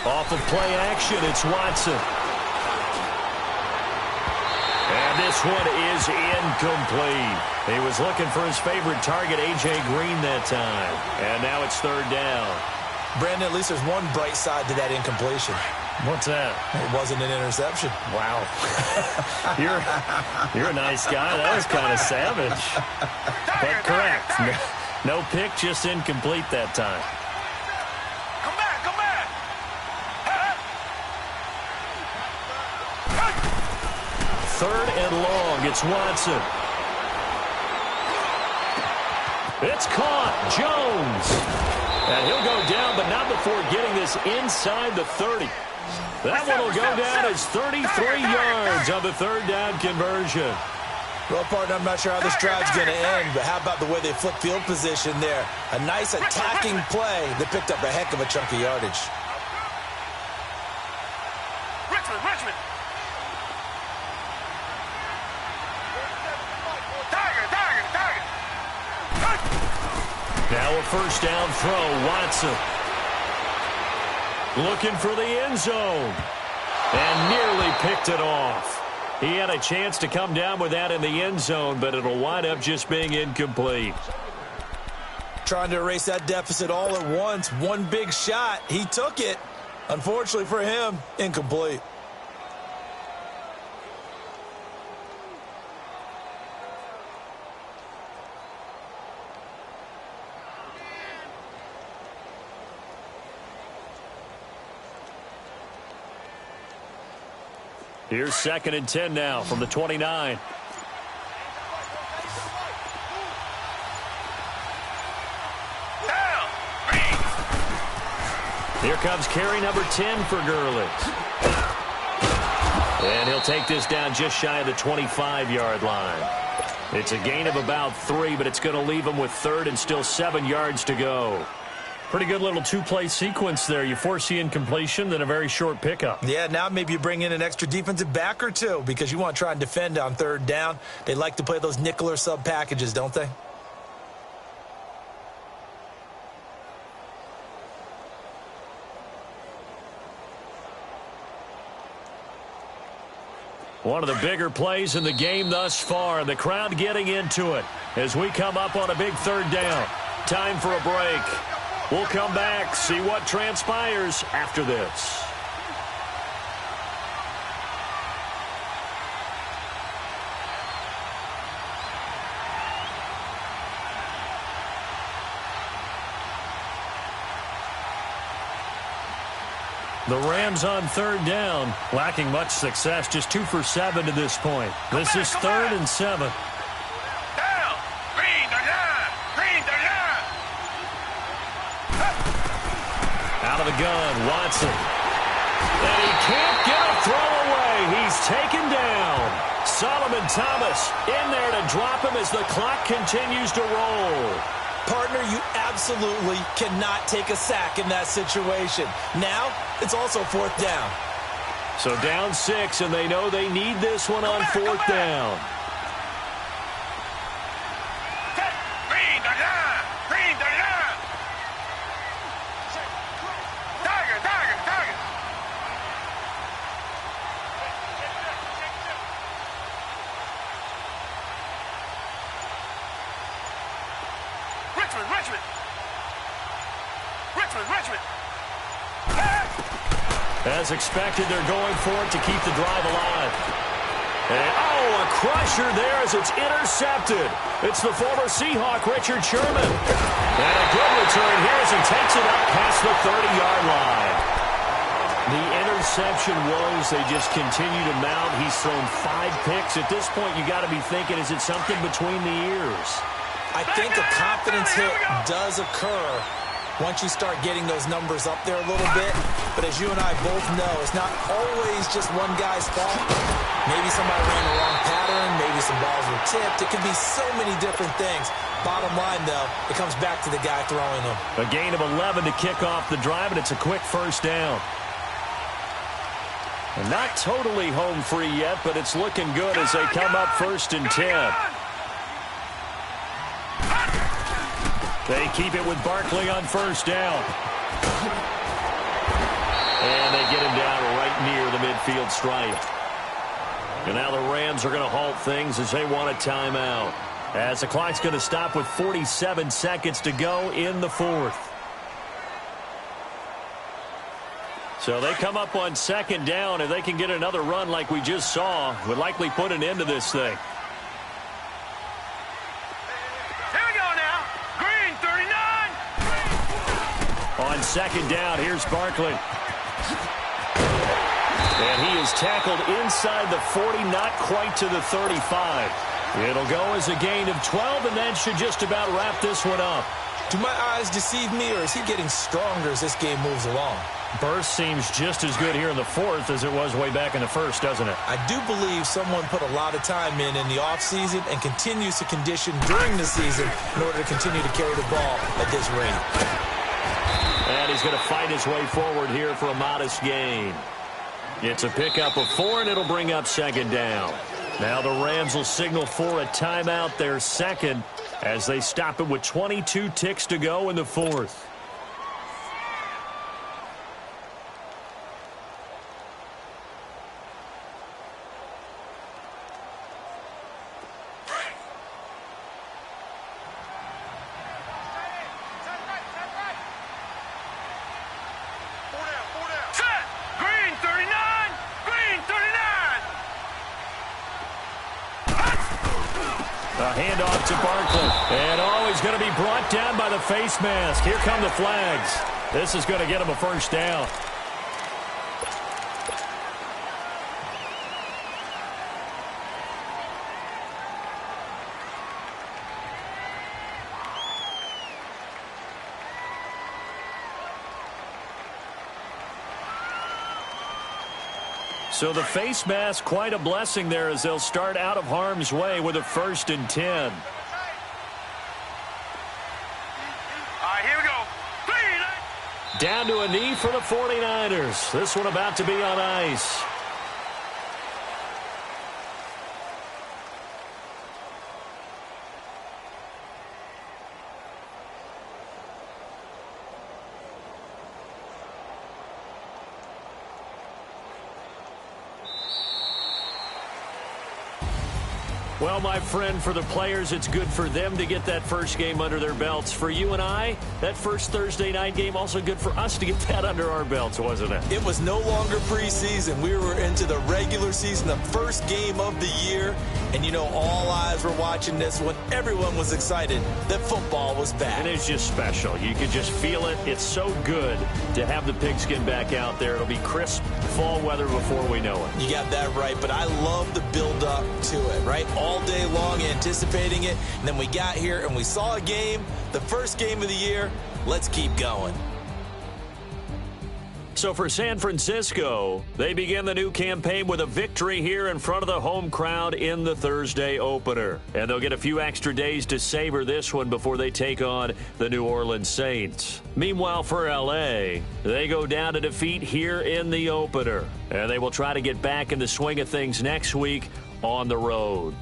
Off of play action, it's Watson. And this one is incomplete. He was looking for his favorite target, A.J. Green, that time. And now it's third down. Brandon, at least there's one bright side to that incompletion. What's that? It wasn't an interception. Wow. You're a nice guy. That was kind of savage. But correct. No pick, just incomplete that time. Come back, come back. Third and long. It's Watson. It's caught. Jones. And he'll go down, but not before getting this inside the 30. That one will go down as 33 yards on the third down conversion. Well, partner, I'm not sure how this drive's going to end, but how about the way they flip field position there? A nice attacking play that picked up a heck of a chunk of yardage. Richmond. Now a first down throw, Watson. Looking for the end zone. And nearly picked it off. He had a chance to come down with that in the end zone, but it'll wind up just being incomplete. Trying to erase that deficit all at once. One big shot. He took it. Unfortunately for him, incomplete. Here's 2nd and 10 now from the 29. Here comes carry number 10 for Gurley. And he'll take this down just shy of the 25-yard line. It's a gain of about 3, but it's going to leave him with third and still 7 yards to go. Pretty good little two-play sequence there. You force the incompletion, then a very short pickup. Yeah, now maybe you bring in an extra defensive back or two because you want to try and defend on third down. They like to play those nickel or sub packages, don't they? One of the bigger plays in the game thus far. The crowd getting into it as we come up on a big third down. Time for a break. We'll come back, see what transpires after this. The Rams on third down, lacking much success, just 2 for 7 to this point. This is 3rd and 7. Down. Green the line. Green the line. Out of the gun, Watson. And he can't get a throw away. He's taken down. Solomon Thomas in there to drop him as the clock continues to roll. Partner, you absolutely cannot take a sack in that situation. Now, it's also 4th down. So down 6, and they know they need this one on 4th down. Green the line. Green the line. Tiger, tiger, tiger. Richmond, Richmond. Richmond, Richmond. As expected, they're going for it to keep the drive alive. And, a crusher there as it's intercepted. It's the former Seahawk, Richard Sherman. And a good return here as he takes it up past the 30-yard line. The interception woes, they just continue to mount. He's thrown 5 picks. At this point, you got to be thinking, is it something between the ears? I think a confidence hit does occur once you start getting those numbers up there a little bit. But as you and I both know, it's not always just one guy's fault. Maybe somebody ran the wrong pattern. Maybe some balls were tipped. It can be so many different things. Bottom line, though, it comes back to the guy throwing them. A gain of 11 to kick off the drive, and it's a quick first down. And not totally home free yet, but it's looking good as they come up 1st and 10. They keep it with Barkley on 1st down. And they get him down right near the midfield stripe. And now the Rams are going to halt things as they want a timeout. As the clock's going to stop with 47 seconds to go in the 4th. So they come up on 2nd down. If they can get another run like we just saw, would likely put an end to this thing. On 2nd down, here's Barkley. And he is tackled inside the 40, not quite to the 35. It'll go as a gain of 12, and that should just about wrap this one up. Do my eyes deceive me, or is he getting stronger as this game moves along? Burst seems just as good here in the 4th as it was way back in the 1st, doesn't it? I do believe someone put a lot of time in the offseason and continues to condition during the season in order to continue to carry the ball at this rate. And he's going to fight his way forward here for a modest gain. It's a pickup of 4, and it'll bring up 2nd down. Now the Rams will signal for a timeout, their 2nd, as they stop it with 22 ticks to go in the 4th. A handoff to Barkley. And he's going to be brought down by the face mask. Here come the flags. This is going to get him a 1st down. So the face mask, quite a blessing there as they'll start out of harm's way with a 1st and 10. All right, here we go. 3, Down to a knee for the 49ers. This one about to be on ice. Well, my friend, for the players, it's good for them to get that first game under their belts. For you and I, that first Thursday night game, also good for us to get that under our belts, wasn't it? It was no longer preseason. We were into the regular season, the first game of the year. And, you know, all eyes were watching this when everyone was excited that football was back. It is just special. You could just feel it. It's so good to have the pigskin back out there. It'll be crisp fall weather before we know it. You got that right, but I love the build-up to it, right? All day long anticipating it, and then we got here and we saw a game, the first game of the year. Let's keep going. So for San Francisco, they begin the new campaign with a victory here in front of the home crowd in the Thursday opener. And they'll get a few extra days to savor this one before they take on the New Orleans Saints. Meanwhile, for L.A., they go down to defeat here in the opener. And they will try to get back in the swing of things next week on the road.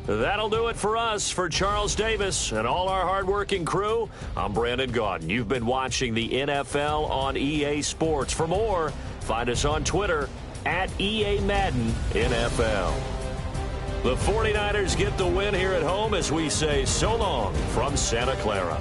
That'll do it for us. For Charles Davis and all our hardworking crew, I'm Brandon Gaudin. You've been watching the NFL on EA Sports. For more, find us on Twitter at EA Madden NFL. The 49ers get the win here at home as we say so long from Santa Clara.